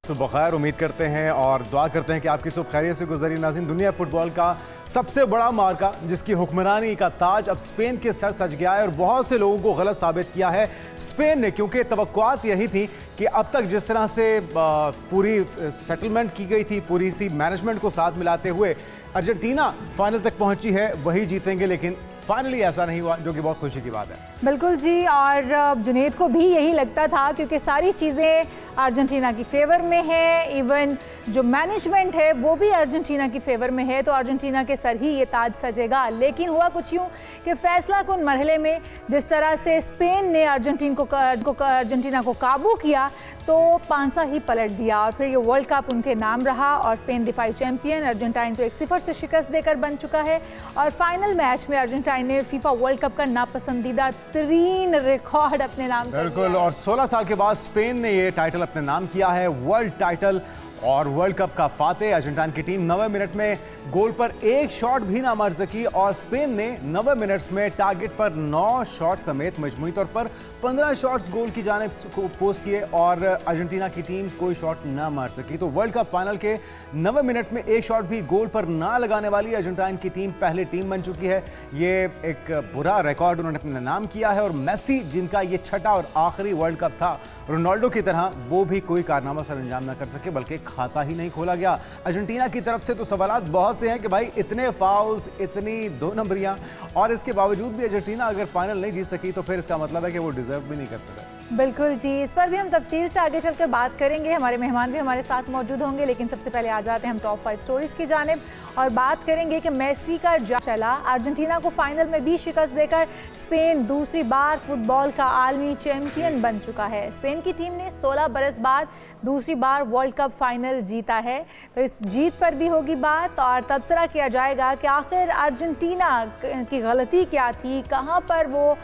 सुबह खैर, उम्मीद करते हैं और दुआ करते हैं कि आपकी सुबह खैरियत से गुजरी। नाज़रीन, दुनिया फुटबॉल का सबसे बड़ा मार्का जिसकी हुक्मरानी का ताज अब स्पेन के सर सज गया है और बहुत से लोगों को गलत साबित किया है स्पेन ने, क्योंकि तवक्कुआत यही थी कि अब तक जिस तरह से पूरी सेटलमेंट की गई थी, पूरी सी मैनेजमेंट को साथ मिलाते हुए अर्जेंटीना फाइनल तक पहुंची है, वही जीतेंगे, लेकिन फाइनली ऐसा नहीं हुआ, जो कि बहुत खुशी की बात है। बिल्कुल जी, और जुनेद को भी यही लगता था क्योंकि सारी चीज़ें अर्जेंटीना की फेवर में है, इवन जो मैनेजमेंट है वो भी अर्जेंटीना की फेवर में है, तो अर्जेंटीना के सर ही ये ताज सजेगा। लेकिन हुआ कुछ यूँ कि फैसला कुन मरहले में जिस तरह से स्पेन ने अर्जेंटीना को काबू किया तो पांसा ही पलट दिया और फिर ये वर्ल्ड कप उनके नाम रहा और स्पेन दिफाई चैंपियन, अर्जेंटाइन तो 1-0 से शिकस्त देकर बन चुका है और फाइनल मैच में अर्जेंटाइन ने फीफा वर्ल्ड कप का नापसंदीदा तरीन रिकॉर्ड अपने नाम कर बिल्कुल, और 16 साल के बाद स्पेन ने ये टाइटल अपने नाम किया है, वर्ल्ड टाइटल और वर्ल्ड कप का फाते। अर्जेंटाइन की टीम 90 मिनट में गोल पर एक शॉट भी ना मार सकी और स्पेन ने 90 मिनट्स में टारगेट पर 9 शॉट समेत मजमूई तौर पर 15 शॉट्स गोल की जानिब को पोस्ट किए और अर्जेंटीना की टीम कोई शॉट ना मार सकी। तो वर्ल्ड कप फाइनल के 90 मिनट में एक शॉट भी गोल पर ना लगाने वाली अर्जेंटाइन की टीम पहली टीम बन चुकी है। ये एक बुरा रिकॉर्ड उन्होंने अपने नाम किया है और मेसी, जिनका ये छठा और आखिरी वर्ल्ड कप था, रोनाल्डो की तरह वो भी कोई कारनामा सर अंजाम ना कर सके, बल्कि खाता ही नहीं खोला गया। अर्जेंटीना की तरफ से तो सवालात बहुत से हैं कि भाई इतने फाउल्स, इतनी 2 नंबरियां और इसके बावजूद भी अर्जेंटीना अगर फाइनल नहीं जीत सकी तो फिर इसका मतलब है कि वो डिजर्व भी नहीं करते थे। बिल्कुल जी, इस पर भी हम तफसील से आगे चलकर बात करेंगे, हमारे मेहमान भी हमारे साथ मौजूद होंगे। लेकिन सबसे पहले आ जाते हैं हम टॉप 5 स्टोरीज की जानिब और बात करेंगे कि मेसी का जा चला। अर्जेंटीना को फाइनल में भी शिकस्त देकर स्पेन दूसरी बार फुटबॉल का आलमी चैंपियन बन चुका है। स्पेन की टीम ने 16 बरस बाद दूसरी बार वर्ल्ड कप फाइनल जीता है, तो इस जीत पर भी होगी बात और तबसरा किया जाएगा कि आखिर अर्जेंटीना की गलती क्या थी, कहाँ पर वो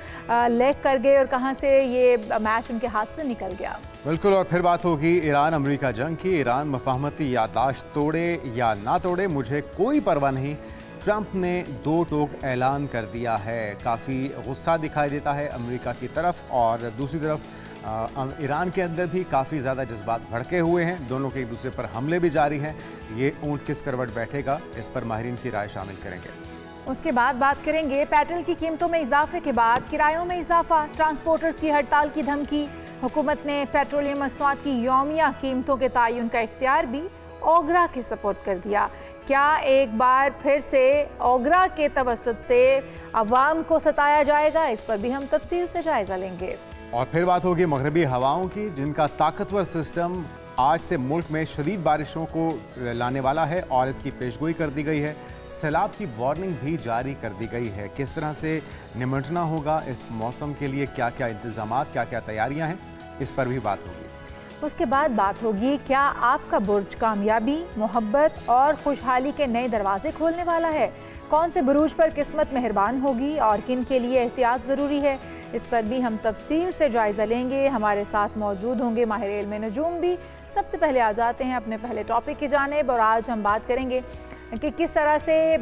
लैग कर गए और कहाँ से ये मैच उनके हाथ से निकल गया। बिल्कुल, और फिर बात होगी ईरान अमेरिका जंग की। ईरान मफाहमती याददाश्त तोड़े या ना तोड़े, मुझे कोई परवाह नहीं, ट्रंप ने 2 टोक ऐलान कर दिया है। काफ़ी गुस्सा दिखाई देता है अमेरिका की तरफ और दूसरी तरफ ईरान के अंदर भी काफ़ी ज़्यादा जज्बात भड़के हुए हैं, दोनों के एक दूसरे पर हमले भी जारी हैं। ये ऊंट किस करवट बैठेगा, इस पर माहिरीन की राय शामिल करेंगे। उसके बाद बात करेंगे पेट्रोल की कीमतों में इजाफे के बाद किरायों में इजाफा, ट्रांसपोर्टर्स की हड़ताल की धमकी। हुकूमत ने पेट्रोलियम मसनूआत की यौमिया कीमतों के तयन का इख्तियार भी ओगरा के सपोर्ट कर दिया। क्या एक बार फिर से ओगरा के तवसत से अवाम को सताया जाएगा, इस पर भी हम तफसील से जायजा लेंगे। और फिर बात होगी मगरबी हवाओं की, जिनका ताकतवर सिस्टम आज से मुल्क में शदीद बारिशों को लाने वाला है और इसकी पेशगोई कर दी गई है। सैलाब की वार्निंग भी जारी कर दी गई है। किस तरह से निपटना होगा इस मौसम के लिए, क्या क्या इंतजामात, क्या क्या तैयारियां हैं, इस पर भी बात होगी। उसके बाद बात होगी क्या आपका बुर्ज कामयाबी, मोहब्बत और खुशहाली के नए दरवाजे खोलने वाला है, कौन से बुरूज पर किस्मत मेहरबान होगी और किन के लिए एहतियात ज़रूरी है, इस पर भी हम तफसील से जायज़ा लेंगे। हमारे साथ मौजूद होंगे माहिर इल्म नजूम भी। सबसे पहले आ जाते हैं अपने पहले टॉपिक की जानिब और आज हम बात करेंगे कि किस तरह से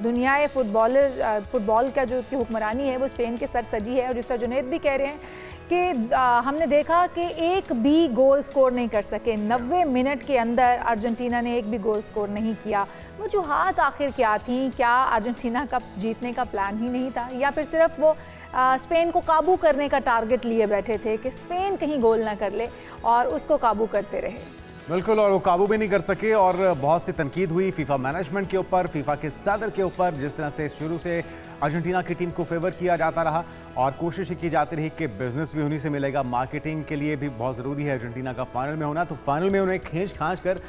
दुनिया फुटबॉल का जो की हुक्मरानी है वो स्पेन के सर सजी है और जिस तरह जुनेद भी कह रहे हैं कि हमने देखा कि एक भी गोल स्कोर नहीं कर सके। 90 मिनट के अंदर अर्जेंटीना ने एक भी गोल स्कोर नहीं किया। वजूहात आखिर क्या थी? क्या अर्जेंटीना का जीतने का प्लान ही नहीं था या फिर सिर्फ वो स्पेन को काबू करने का टारगेट लिए बैठे थे कि स्पेन कहीं गोल ना कर ले और उसको काबू करते रहे? बिल्कुल, और वो काबू भी नहीं कर सके और बहुत सी तनकीद हुई फीफा मैनेजमेंट के ऊपर, फीफा के सदर के ऊपर, जिस तरह से शुरू से अर्जेंटीना की टीम को फेवर किया जाता रहा और कोशिश की जाती रही कि बिजनेस भी उन्हीं से मिलेगा। मार्केटिंग के लिए भी बहुत ज़रूरी है अर्जेंटीना का फाइनल में होना, तो फाइनल में उन्हें खींच खांच कर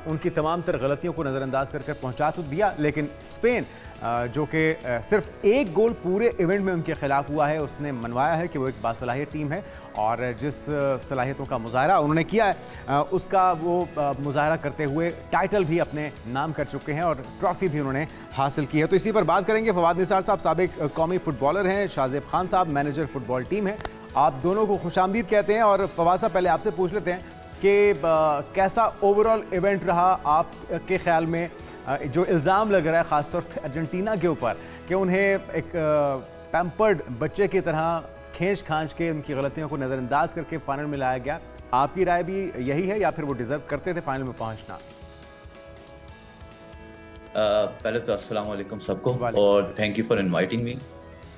उनकी तमाम तर गलतियों को नज़रअंदाज कर पहुँचा तो दिया, लेकिन स्पेन जो कि सिर्फ एक गोल पूरे इवेंट में उनके खिलाफ हुआ है, उसने मनवाया है कि वो एक बासलाहियत टीम है और जिस सलाहियतों का मुजाहरा उन्होंने किया है उसका वो मुजाहरा करते हुए टाइटल भी अपने नाम कर चुके हैं और ट्रॉफी भी उन्होंने हासिल की है। तो इसी पर बात करेंगे। फवाद निसार साहब साबिक कौमी फुटबॉलर हैं, शाहजेब खान साहब मैनेजर फुटबॉल टीम है। आप दोनों को खुशामदीद कहते हैं और फवाद साहब पहले आपसे पूछ लेते हैं कि कैसा ओवरऑल इवेंट रहा आपके ख्याल में? जो इल्ज़ाम लग रहा है ख़ासतौर पर अर्जेंटीना के ऊपर कि उन्हें एक पैम्पर्ड बच्चे की तरह खींच खांच के उनकी गलतियों को नज़रअंदाज करके फाइनल में लाया गया, आपकी राय भी यही है या फिर वो डिजर्व करते थे फाइनल में पहुंचना? पहले तो अस्सलाम वालेकुम सबको वालेकुम और thank you for inviting me.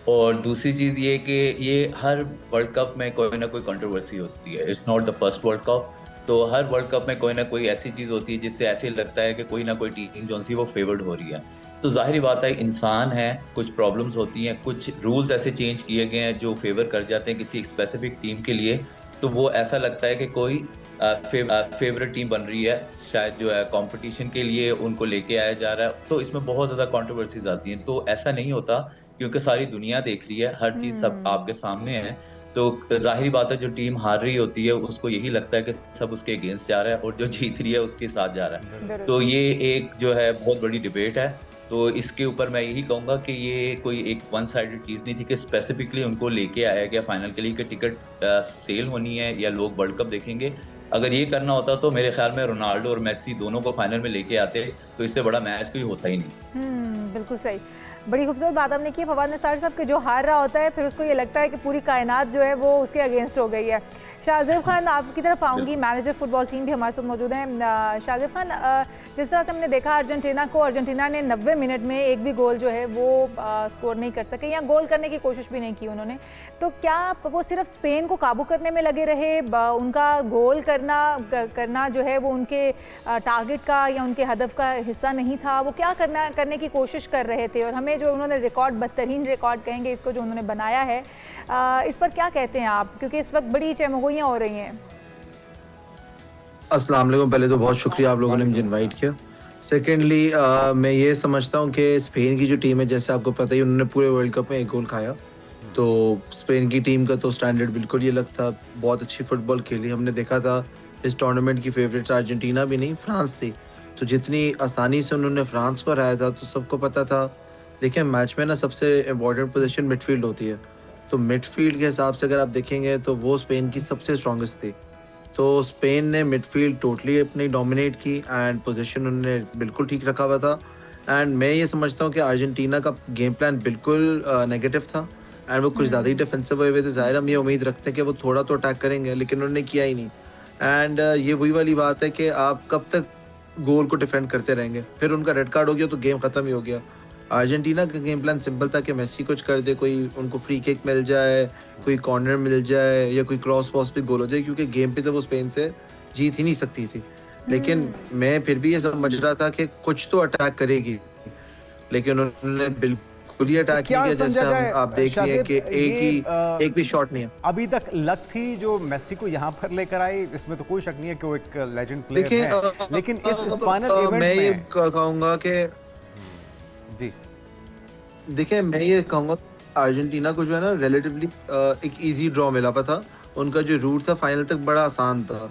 और दूसरी चीज़ ये कि ये हर वर्ल्ड कप में कोई ना कोई कंट्रोवर्सी होती है। It's not the first world cup. तो हर वर्ल्ड कप में कोई ना कोई ऐसी चीज़ होती है जिससे ऐसे लगता है कि कोई ना कोई टीम जो सी वो फेवर्ड हो रही है। तो जाहिर बात है, इंसान है, कुछ प्रॉब्लम्स होती हैं, कुछ रूल्स ऐसे चेंज किए गए हैं जो फेवर कर जाते हैं किसी स्पेसिफिक टीम के लिए। तो वो ऐसा लगता है कि कोई फेवरेट टीम बन रही है, शायद जो है कंपटीशन के लिए उनको लेके आया जा रहा है। तो इसमें बहुत ज़्यादा कंट्रोवर्सीज आती हैं। तो ऐसा नहीं होता क्योंकि सारी दुनिया देख रही है, हर चीज़ सब आपके सामने है। तो जाहिर बात है, जो टीम हार रही होती है उसको यही लगता है कि सब उसके अगेंस्ट जा रहा है और जो जीत रही है उसके साथ जा रहा है। तो ये एक जो है बहुत बड़ी डिबेट है। तो इसके ऊपर मैं यही कहूँगा कि ये कोई एक वन साइडेड चीज़ नहीं थी कि स्पेसिफिकली उनको लेके आया गया फाइनल के लिए कि टिकट सेल होनी है या लोग वर्ल्ड कप देखेंगे। अगर ये करना होता तो मेरे ख्याल में रोनाल्डो और मेसी दोनों को फाइनल में लेके आते, तो इससे बड़ा मैच कोई होता ही नहीं। बिल्कुल सही। बड़ी खूबसूरत बात आपने की फवाद निसार साहब कि जो हार रहा होता है फिर उसको ये लगता है कि पूरी कायनात जो है वो उसके अगेंस्ट हो गई है। शाहज़ेब खान, आपकी तरफ आऊँगी, मैनेजर फुटबॉल टीम भी हमारे साथ मौजूद हैं। शाहज़ेब खान, जिस तरह से हमने देखा अर्जेंटीना ने 90 मिनट में एक भी गोल जो है वो स्कोर नहीं कर सके या गोल करने की कोशिश भी नहीं की उन्होंने। तो क्या वो सिर्फ स्पेन को काबू करने में लगे रहे? उनका गोल करना जो है वो उनके टारगेट का या उनके हदफ का हिस्सा नहीं था? वो क्या करने की कोशिश कर रहे थे? और हमें जो उन्होंने रिकॉर्ड, बदतरीन रिकॉर्ड कहेंगे इसको, जो उन्होंने बनाया है, इस पर क्या कहते हैं आप? क्योंकि इस वक्त बड़ी चहमगोइयाँ हो रही हैं। अस्सलाम वालेकुम। पहले तो बहुत शुक्रिया आप लोगों ने मुझे इनवाइट किया। सेकेंडली मैं ये समझता हूँ कि स्पेन की जो टीम है, जैसे आपको पता ही, उन्होंने पूरे वर्ल्ड कप में एक गोल खाया। तो स्पेन की टीम का तो स्टैंडर्ड बिल्कुल ये अलग था, बहुत अच्छी फुटबॉल खेली। हमने देखा था इस टूर्नामेंट की फेवरेट्स अर्जेंटीना भी नहीं, फ्रांस थी। तो जितनी आसानी से उन्होंने फ्रांस को हराया था, तो सबको पता था। देखिए, मैच में ना सबसे इम्पोर्टेंट पोजीशन मिडफील्ड होती है। तो मिडफील्ड के हिसाब से अगर आप देखेंगे तो वो स्पेन की सबसे स्ट्रॉन्गेस्ट थी। तो स्पेन ने मिडफील्ड टोटली अपनी डोमिनेट की एंड पोजीशन उन्होंने बिल्कुल ठीक रखा हुआ था। एंड मैं ये समझता हूँ कि अर्जेंटीना का गेम प्लान बिल्कुल नेगेटिव था एंड वो कुछ ज़्यादा ही डिफेंसिव हुए थे। ज़ाहिर हम ये उम्मीद रखते हैं कि वो थोड़ा तो अटैक करेंगे, लेकिन उन्होंने किया ही नहीं। एंड ये वही वाली बात है कि आप कब तक गोल को डिफेंड करते रहेंगे। फिर उनका रेड कार्ड हो गया तो गेम ख़त्म ही हो गया। अर्जेंटीना का गेम प्लान सिंपल था कि मेसी कुछ कर दे, कोई उनको फ्री किक मिल जाए, कोई कॉर्नर मिल जाए या कोई क्रॉस वॉस पे गोल हो जाए, क्योंकि गेम पे तो वो स्पेन से जीत ही नहीं सकती थी। लेकिन मैं फिर भी ये समझ रहा था कि कुछ तो अटैक करेगी, लेकिन उन्होंने बिल्कुल ही अटैक क्या किया। जैसे आप देखिए कि एक भी शॉट नहीं है। अभी तक लक थी जो मेसी को यहाँ पर लेकर आई, इसमें तो कोई शक नहीं है कि वो एक लेजेंड प्लेयर है। लेकिन इस फाइनल इवेंट में मैं ये कहूँगा कि जी, देखिए, मैं ये कहूँगा अर्जेंटीना को जो है ना रिलेटिवली एक इजी ड्रॉ मिला हुआ था। उनका जो रूट था फाइनल तक बड़ा आसान था।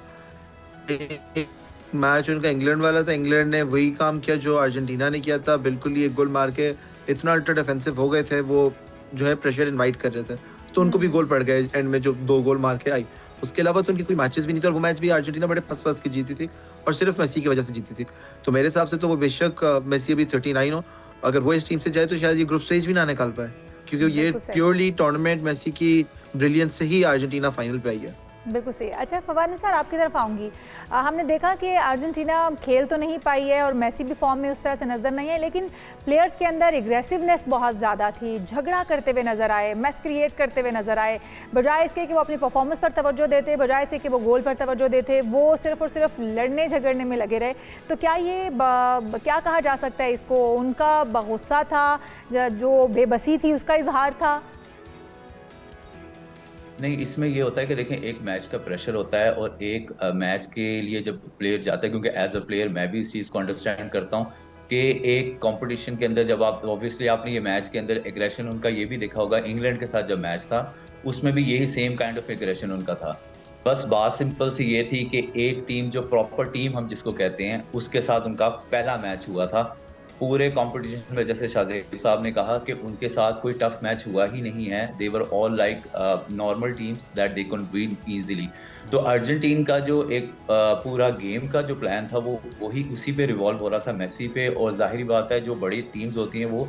मैच उनका इंग्लैंड वाला था, इंग्लैंड ने वही काम किया जो अर्जेंटीना ने किया था। बिल्कुल ही एक गोल मार के इतना अल्ट्रा डिफेंसिव हो गए थे, वो जो है प्रेशर इनवाइट कर रहे थे, तो उनको भी गोल पड़ गए एंड में जो 2 गोल मार के आई। उसके अलावा तो उनकी कोई मैचेस भी नहीं थे और वो मैच भी अर्जेंटीना बड़े फंस के जीती थी और सिर्फ मेसी की वजह से जीती थी। तो मेरे हिसाब से तो वो बेशक मेसी अभी 39 हो, अगर वो इस टीम से जाए तो शायद ये ग्रुप स्टेज भी ना निकाल पाए, क्योंकि ये प्योरली टूर्नामेंट मेसी की ब्रिलियंस से ही अर्जेंटीना फाइनल पे आई है। बिल्कुल सही। अच्छा फवाद निसार, आपकी तरफ आऊँगी। हमने देखा कि अर्जेंटीना खेल तो नहीं पाई है और मेसी भी फॉर्म में उस तरह से नज़र नहीं है, लेकिन प्लेयर्स के अंदर एग्रेसिवनेस बहुत ज़्यादा थी, झगड़ा करते हुए नज़र आए, मैस क्रिएट करते हुए नज़र आए। बजाय इसके कि वो अपनी परफॉर्मेंस पर तवज्जो देते, बजाय इसके कि वो गोल पर तवज्जो देते, वो सिर्फ और सिर्फ लड़ने झगड़ने में लगे रहे। तो क्या ये क्या कहा जा सकता है इसको? उनका गुस्सा था, जो बेबसी थी उसका इजहार था? नहीं, इसमें ये होता है कि देखें, एक मैच का प्रेशर होता है और एक मैच के लिए जब प्लेयर जाता है, क्योंकि एज अ प्लेयर मैं भी इस चीज़ को अंडरस्टैंड करता हूँ कि एक कंपटीशन के अंदर जब आप ऑब्वियसली आपने ये मैच के अंदर एग्रेशन उनका ये भी देखा होगा, इंग्लैंड के साथ जब मैच था उसमें भी यही सेम काइंड ऑफ एग्रेशन उनका था। बस बात सिंपल सी ये थी कि एक टीम, जो प्रॉपर टीम हम जिसको कहते हैं, उसके साथ उनका पहला मैच हुआ था पूरे कंपटीशन में। जैसे शाहज़ेब साहब ने कहा कि उनके साथ कोई टफ मैच हुआ ही नहीं है। They were all like normal teams that they can win easily. तो अर्जेंटीना का जो एक पूरा गेम का जो प्लान था वो वही उसी पे रिवॉल्व हो रहा था, मेसी पे। और जाहिर बात है, जो बड़ी टीम्स होती हैं वो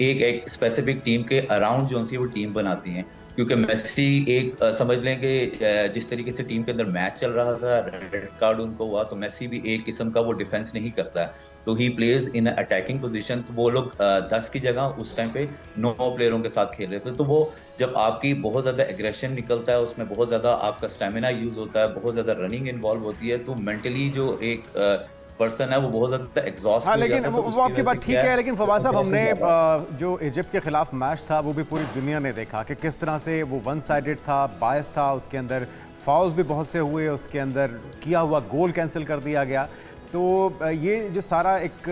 एक स्पेसिफिक टीम के अराउंड जो सी वो टीम बनाती हैं। क्योंकि मेसी एक समझ लें कि जिस तरीके से टीम के अंदर मैच चल रहा था, रेड कार्ड उनको हुआ, तो मेसी भी एक किस्म का वो डिफेंस नहीं करता है, तो he plays in attacking position. तो वो लोग 10 की जगह उस टाइम पे 9 प्लेयरों के साथ खेल रहे थे, तो वो जब आपकी बहुत ज्यादा एग्रेशन निकलता है, उसमें बहुत ज्यादा आपका स्टेमिना यूज होता है, बहुत ज्यादा रनिंग इन्वॉल्व होती है, तो मेंटली जो एक पर्सन है वो बहुत ज्यादा एग्जॉस्ट हाँ, हो लेकिन जाता है। तो वो उसकी आपकी वजह बात से ठीक क्या है, लेकिन फवाद साहब, हमने है, जो इजिप्ट के खिलाफ मैच था वो भी पूरी दुनिया ने देखा कि किस तरह से वो वन साइडेड था, बायस था, उसके अंदर फाउल्स भी बहुत से हुए, उसके अंदर किया हुआ गोल कैंसिल कर दिया गया। तो ये जो सारा एक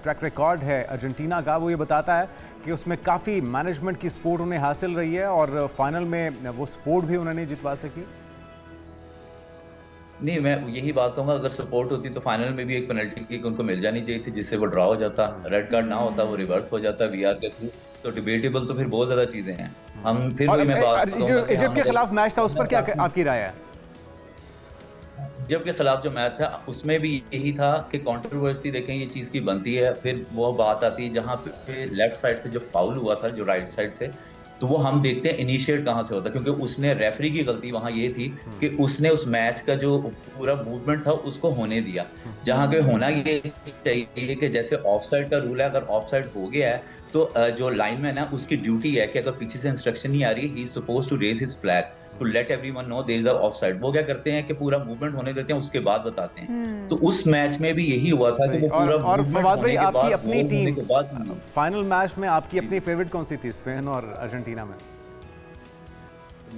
ट्रैक रिकॉर्ड है अर्जेंटीना का, वो ये बताता है कि उसमें काफ़ी मैनेजमेंट की सपोर्ट उन्हें हासिल रही है और फाइनल में वो सपोर्ट भी उन्होंने जितवा सकी। नहीं, मैं यही बात कहूंगा, अगर सपोर्ट होती तो फाइनल में भी एक पेनल्टी किक उनको मिल जानी चाहिए थी, जिससे वो ड्रॉ हो जाता, रेड कार्ड ना होता, वो रिवर्स हो जाता वीआर के थ्रू। तो डिबेटेबल तो फिर बहुत ज्यादा चीजें हैं। हम फिर और वही मैं बात जो कहूंगा कि इजिप्ट के खिलाफ मैच था उस पर क्या आपकी राय है? इजिप्ट के खिलाफ जो मैच था उसमें भी यही था कि कंट्रोवर्सी देखें ये चीज की बनती है, फिर वो बात आती है जहां पे लेफ्ट साइड से जो फाउल हुआ था, जो राइट साइड से, तो वो हम देखते हैं इनिशिएट कहाँ से होता है, क्योंकि उसने रेफरी की गलती वहां ये थी कि उसने उस मैच का जो पूरा मूवमेंट था उसको होने दिया, जहां के होना ये चाहिए कि जैसे ऑफसाइड का रूल है, अगर ऑफसाइड हो गया है तो जो लाइनमैन है उसकी ड्यूटी है कि अगर पीछे से इंस्ट्रक्शन नहीं आ रही, he is supposed to raise his flag to let everyone know there is a offside. वो क्या करते हैं कि पूरा मूवमेंट होने देते हैं, उसके बाद बताते हैं। तो उस मैच में भी यही हुआ था कि वो पूरा और मूवमेंट फवाद भाई, होने के आपकी बाद, अपनी गोल होने टीम के बाद फाइनल मैच में आपकी अपनी फेवरेट कौन सी थी, स्पेन और अर्जेंटीना में?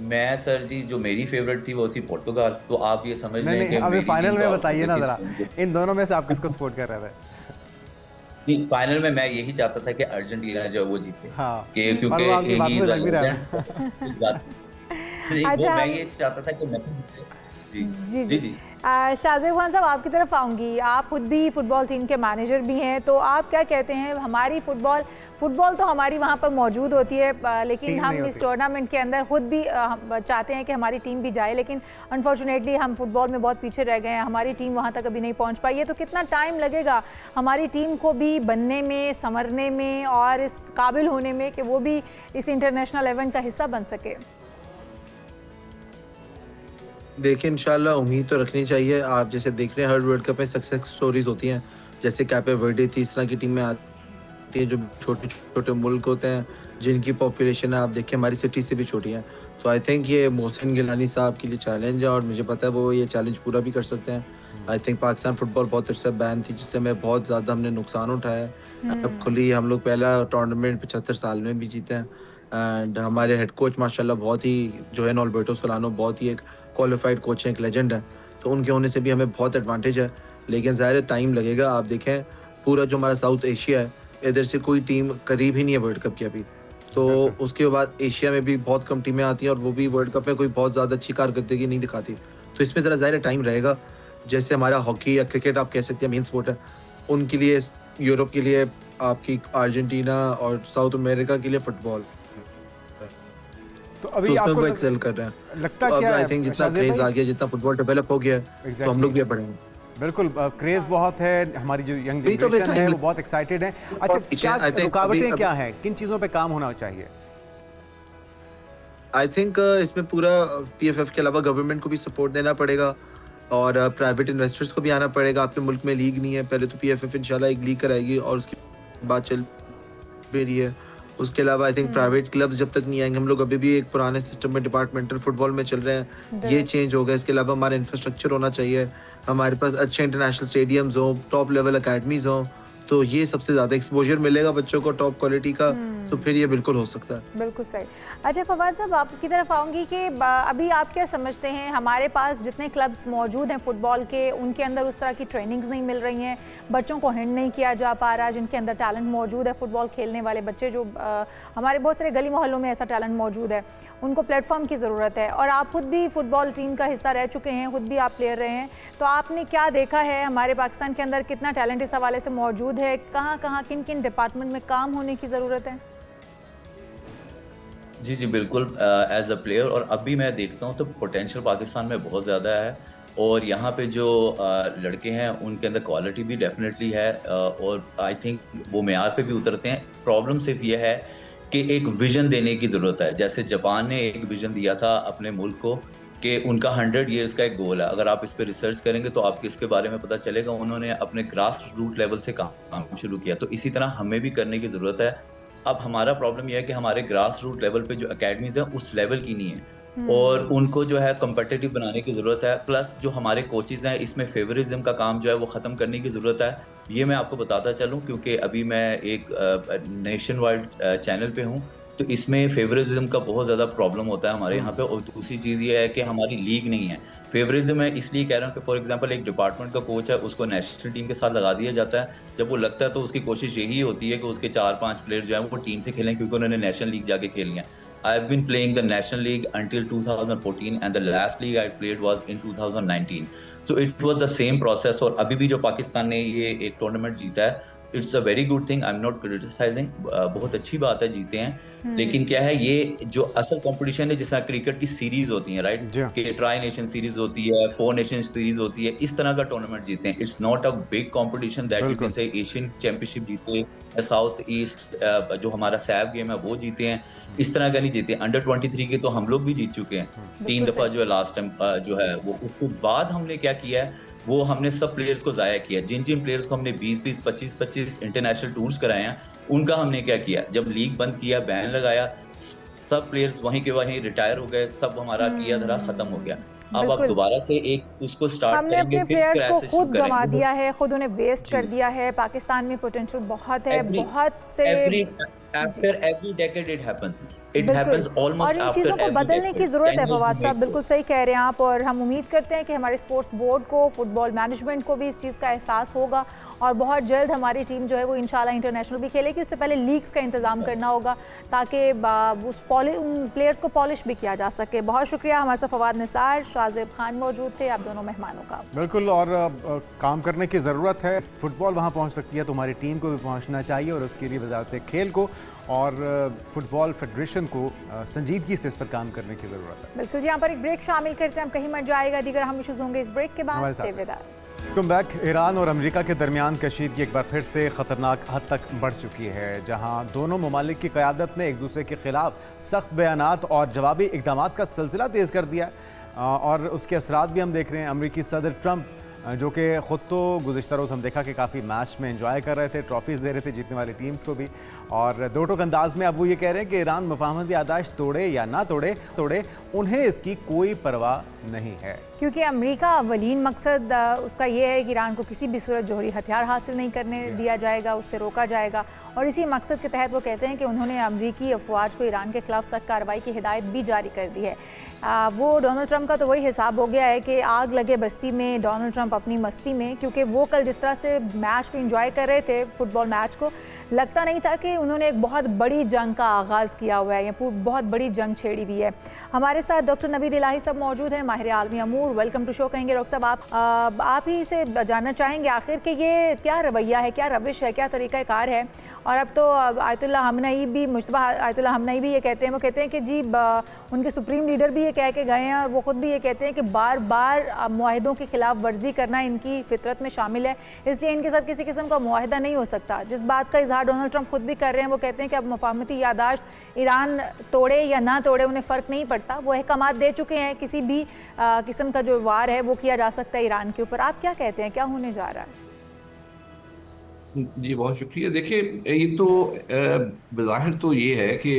मैं सर जी, जो मेरी फेवरेट थी वो थी पुर्तगाल। तो आप ये समझ नहीं लें कि नहीं, अभी मेरी फाइनल टीम में तो बताइए ना जरा, आपको इन दोनों में से आप किसको सपोर्ट कर रहे थे? फाइनल में मैं यही चाहता था कि अर्जेंटीना जो है वो जीते, हाँ, कि और क्योंकि वो आपकी बात ही में इज अ लग भी रहा है। लेजेंड। नहीं, वो अच्छा, मैं ये चाहता था कि मैं जी जी जी जी जी शाहजेब खान साहब, आपकी तरफ आऊँगी। आप खुद भी फुटबॉल टीम के मैनेजर भी हैं, तो आप क्या कहते हैं, हमारी फुटबॉल तो हमारी वहाँ पर मौजूद होती है, लेकिन टीम हम नहीं इस होती। टूर्नामेंट के अंदर खुद भी हम चाहते हैं कि हमारी टीम भी जाए, लेकिन अनफॉर्चुनेटली हम फुटबॉल में बहुत पीछे रह गए हैं, हमारी टीम वहाँ तक अभी नहीं पहुँच पाई है। तो कितना टाइम लगेगा हमारी टीम को भी बनने में, संवरने में और इस काबिल होने में कि वो भी इस इंटरनेशनल इवेंट का हिस्सा बन सके? देखिए, इंशाल्लाह उम्मीद तो रखनी चाहिए। आप जैसे देख रहे हैं, हर वर्ल्ड कप में सक्सेस स्टोरीज होती हैं, जैसे कैपे वर्डे थी, इस तरह की टीमें आती हैं जो छोटे छोटे मुल्क होते हैं जिनकी पॉपुलेशन है, आप देखिए हमारी सिटी से भी छोटी है। तो आई थिंक ये मोहसिन गिलानी साहब के लिए चैलेंज है और मुझे पता है वो ये चैलेंज पूरा भी कर सकते हैं। आई थिंक पाकिस्तान फुटबॉल बहुत अरसा बैन थी, जिससे हमें बहुत ज़्यादा हमने नुकसान उठाया है। अब खुली हम लोग पहला टूर्नामेंट 75 साल में भी जीते हैं एंड हमारे हेड कोच माशाल्लाह बहुत ही जो है नॉल्बर्टो सोलानो बहुत ही एक क्वालिफाइड कोच हैं, एक लेजेंड है, तो उनके होने से भी हमें बहुत एडवांटेज है। लेकिन ज़ाहिर टाइम लगेगा। आप देखें पूरा जो हमारा साउथ एशिया है, इधर से कोई टीम करीब ही नहीं है वर्ल्ड कप की अभी। तो उसके बाद एशिया में भी बहुत कम टीमें आती हैं और वो भी वर्ल्ड कप में कोई बहुत ज़्यादा अच्छी कारकर्दगी नहीं दिखाती। तो इसमें ज़रा ज़ाहिर टाइम रहेगा। जैसे हमारा हॉकी या क्रिकेट आप कह सकते हैं मेन स्पोर्ट है, उनके लिए यूरोप के लिए आपकी अर्जेंटीना और साउथ अमेरिका के लिए फुटबॉल, तो तो अभी उसमें आपको वो एक्सेल कर रहे हैं। लगता तो क्या आई है थिंक जितना शाहजेब क्रेज आ भाई? गया, जितना फुटबॉल डेवलप हो गया है, तो हम Exactly. लोग भी बढ़ेंगे। बिल्कुल, क्रेज बहुत है, हमारी जो यंग नहीं तो जनरेशन बेटा, है वो बहुत एक्साइटेड है। अच्छा, पीछे, क्या I think रुकावटें अभी- क्या हैं, किन चीज़ों पे काम होना चाहिए? आई थिंक इसमें पूरा पीएफएफ के अलावा गवर्नमेंट को भी सपोर्ट देना पड़ेगा और प्राइवेट इन्वेस्टर्स को भी आना पड़ेगा। आपके मुल्क में लीग नहीं है, पहले तो पीएफएफ इंशाल्लाह एक लीग कराएगी और उसके बाद चल भी रही है। उसके अलावा आई थिंक प्राइवेट क्लब्स जब तक नहीं आएंगे, हम लोग अभी भी एक पुराने सिस्टम में डिपार्टमेंटल फुटबॉल में चल रहे हैं, ये चेंज होगा। इसके अलावा हमारा इंफ्रास्ट्रक्चर होना चाहिए, हमारे पास अच्छे इंटरनेशनल स्टेडियम्स हो, टॉप लेवल अकेडमीज हो, तो ये सबसे ज़्यादा एक्सपोजर मिलेगा बच्चों को टॉप क्वालिटी का, तो फिर ये बिल्कुल हो सकता है। बिल्कुल सही। अच्छा फवाद साहब, आपकी तरफ आऊँगी कि अभी आप क्या समझते हैं, हमारे पास जितने क्लब्स मौजूद हैं फुटबॉल के, उनके अंदर उस तरह की ट्रेनिंग्स नहीं मिल रही हैं, बच्चों को हैंड नहीं किया जा पा रहा, जिनके अंदर टैलेंट मौजूद है फुटबॉल खेलने वाले बच्चे, जो हमारे बहुत सारे गली मोहल्लों में ऐसा टैलेंट मौजूद है, उनको प्लेटफॉर्म की ज़रूरत है। और आप खुद भी फुटबॉल टीम का हिस्सा रह चुके हैं, खुद भी आप प्लेयर रहे हैं, तो आपने क्या देखा है हमारे पाकिस्तान के अंदर कितना टैलेंट इस हवाले से मौजूद है, कहाँ कहाँ किन किन डिपार्टमेंट में काम होने की ज़रूरत है? जी जी बिल्कुल, एज अ प्लेयर और अब भी मैं देखता हूँ तो पोटेंशियल पाकिस्तान में बहुत ज़्यादा है और यहाँ पे जो लड़के हैं उनके अंदर क्वालिटी भी डेफिनेटली है और आई थिंक वो मेयार पे भी उतरते हैं। प्रॉब्लम सिर्फ ये है कि एक विजन देने की ज़रूरत है। जैसे जापान ने एक विजन दिया था अपने मुल्क को कि उनका 100 ईयर्स का एक गोल है। अगर आप इस पे रिसर्च करेंगे तो आपको इसके बारे में पता चलेगा। उन्होंने अपने ग्रास रूट लेवल से काम शुरू किया, तो इसी तरह हमें भी करने की ज़रूरत है। अब हमारा प्रॉब्लम ये है कि हमारे ग्रास रूट लेवल पे जो अकेडमीज़ हैं उस लेवल की नहीं है, और उनको जो है कॉम्पिटिटिव बनाने की ज़रूरत है। प्लस जो हमारे कोचेज़ हैं, इसमें फेवरिज्म का काम जो है वो ख़त्म करने की ज़रूरत है। ये मैं आपको बताता चलूँ क्योंकि अभी मैं एक नेशन वाइड चैनल पे हूँ, तो इसमें फेवरिज्म का बहुत ज़्यादा प्रॉब्लम होता है हमारे यहाँ पे। और दूसरी चीज़ ये है कि हमारी लीग नहीं है। फेवरिज्म मैं इसलिए कह रहा हूँ कि फॉर एग्जांपल एक डिपार्टमेंट का कोच है, उसको नेशनल टीम के साथ लगा दिया जाता है। जब वो लगता है तो उसकी कोशिश यही होती है कि उसके 4-5 प्लेयर जो हैं वो टीम से खेलें, क्योंकि उन्होंने नेशनल लीग जाके खेलनी है। I have been playing the national league until 2014 and the last league I played was in 2019. So it was the same process। और अभी भी जो पाकिस्तान ने ये एक टूर्नामेंट जीता है, it's a very good thing, I am not criticizing, बहुत अच्छी बात है जीते हैं। लेकिन क्या है, ये जो असल कंपटीशन है, जैसा क्रिकेट की सीरीज होती है, राइट, जी हाँ। कि ट्राई नेशन सीरीज होती है, 4 नेशन सीरीज होती है, इस तरह का टूर्नामेंट जीते हैं। It's not a big competition that you can से एशियन चैंपियनशिप जीते, साउथ ईस्ट जो हमारा सैफ गेम है वो जीते हैं, इस तरह का नहीं जीते। अंडर 23 के तो हम लोग भी जीत चुके हैं 3 दफा जो है लास्ट टाइम जो है वो। उसके बाद हमने क्या किया है, वो हमने सब प्लेयर्स को जाया किया। जिन जिन प्लेयर्स को हमने 20-20, 25-25 इंटरनेशनल टूर्स कराए हैं, उनका हमने क्या किया, जब लीग बंद किया, बैन लगाया, सब प्लेयर्स वहीं के वहीं रिटायर हो गए, सब हमारा किया धरा खत्म हो गया। अब आप दोबारा से एक उसको स्टार्ट हमने करेंगे, अपने फिर प्लेयर्स को ऐसे खुद शुरू गंवा करेंगे। दिया है, खुद उन्हें वेस्ट कर दिया है। पाकिस्तान में पोटेंशियल बहुत है, बहुत से After every decade it happens. It बिल्कुल। happens almost और इन after चीज़ों को every बदलने की decade। ज़रूरत है 10 years फवाद में साहब, एक बिल्कुल सही कह रहे हैं आप। और हम उम्मीद करते हैं कि हमारे स्पोर्ट्स बोर्ड को, फुटबॉल मैनेजमेंट को भी इस चीज़ का एहसास होगा और बहुत जल्द हमारी टीम जो है वो इंशाल्लाह इंटरनेशनल भी खेलेगी। उससे पहले लीग्स का इंतज़ाम करना होगा ताकि उन प्लेयर्स को पॉलिश भी किया जा सके। बहुत शुक्रिया, हमारे साथ फवाद निसार, शाहजेब खान मौजूद थे, आप दोनों मेहमानों का। बिल्कुल, और काम करने की ज़रूरत है। फुटबॉल वहाँ पहुँच सकती है तो हमारी टीम को भी पहुँचना चाहिए, और उसके लिए वजारत खेल को और फुटबॉल फेडरेशन को संजीदगी से इस पर काम करने की ज़रूरत है। बिल्कुल जी, यहाँ पर एक ब्रेक शामिल करते हैं, हम कहीं मत जाएगा, दीगर हम इशूज़ होंगे इस ब्रेक के बाद। Stay with us. Welcome back. Iran और अमेरिका के दरमियान कशीदगी एक बार फिर से ख़तरनाक हद तक बढ़ चुकी है, जहां दोनों ममालिक की क़यादत ने एक दूसरे के खिलाफ सख्त बयानात और जवाबी इक़दामात का सिलसिला तेज़ कर दिया है। और उसके असरात भी हम देख रहे हैं। अमेरिकी सदर ट्रंप जो कि ख़ुद तो गुज़िश्ता रोज़ हम देखा कि काफ़ी मैच में एंजॉय कर रहे थे, ट्रॉफीज़ दे रहे थे जीतने वाली टीम्स को भी, और दो टोक अंदाज में अब वो ये कह रहे हैं कि ईरान मुफाहमती यादाश्त तोड़े या ना तोड़े उन्हें इसकी कोई परवाह नहीं है, क्योंकि अमेरिका अवलीन मकसद उसका ये है कि ईरान को किसी भी सूरत जौहरी हथियार हासिल नहीं करने दिया जाएगा, उससे रोका जाएगा। और इसी मकसद के तहत वो कहते हैं कि उन्होंने अमरीकी अफवाज को ईरान के खिलाफ सख्त कार्रवाई की हिदायत भी जारी कर दी है। वो डोनाल्ड ट्रंप का तो वही हिसाब हो गया है कि आग लगे बस्ती में डोनाल्ड ट्रंप अपनी मस्ती में, क्योंकि वो कल जिस तरह से मैच को एंजॉय कर रहे थे, फुटबॉल मैच को, लगता नहीं था कि उन्होंने एक बहुत बड़ी जंग का आगाज़ किया हुआ है या बहुत बड़ी जंग छेड़ी हुई है। हमारे साथ डॉक्टर नवीद इलाही साहब मौजूद हैं, माहिर आलमी अमूर। वेलकम टू शो कहेंगे डॉक्टर साहब, आप ही से जानना चाहेंगे आखिर कि ये क्या रवैया है, क्या रविश है, क्या तरीक़ाकार है। और अब तो आयतुल्लाह हमनई भी, मुश्तबा आयतुल्लाह हमनई भी ये कहते हैं, वो कहते हैं कि जी उनके सुप्रीम लीडर भी ये कह के गए हैं और वो ख़ुद भी ये कहते हैं कि बार बार मुआहिदों की खिलाफ वर्जी करना इनकी फितरत में शामिल है, इसलिए इनके साथ किसी किस्म का मुआहिदा नहीं हो सकता। जिस बात का इजहार डोनाल्ड ट्रंप खुद भी कर रहे हैं, वो कहते हैं कि अब मुफाहमती यादाश्त ईरान तोड़े या ना तोड़े उन्हें फ़र्क नहीं पड़ता, वो अहकामात दे चुके हैं, किसी भी किस्म का जो वार है वो किया जा सकता है ईरान के ऊपर। आप क्या कहते हैं, क्या होने जा रहा है? जी बहुत शुक्रिया। देखिए, ये तो बज़ाहिर तो ये है कि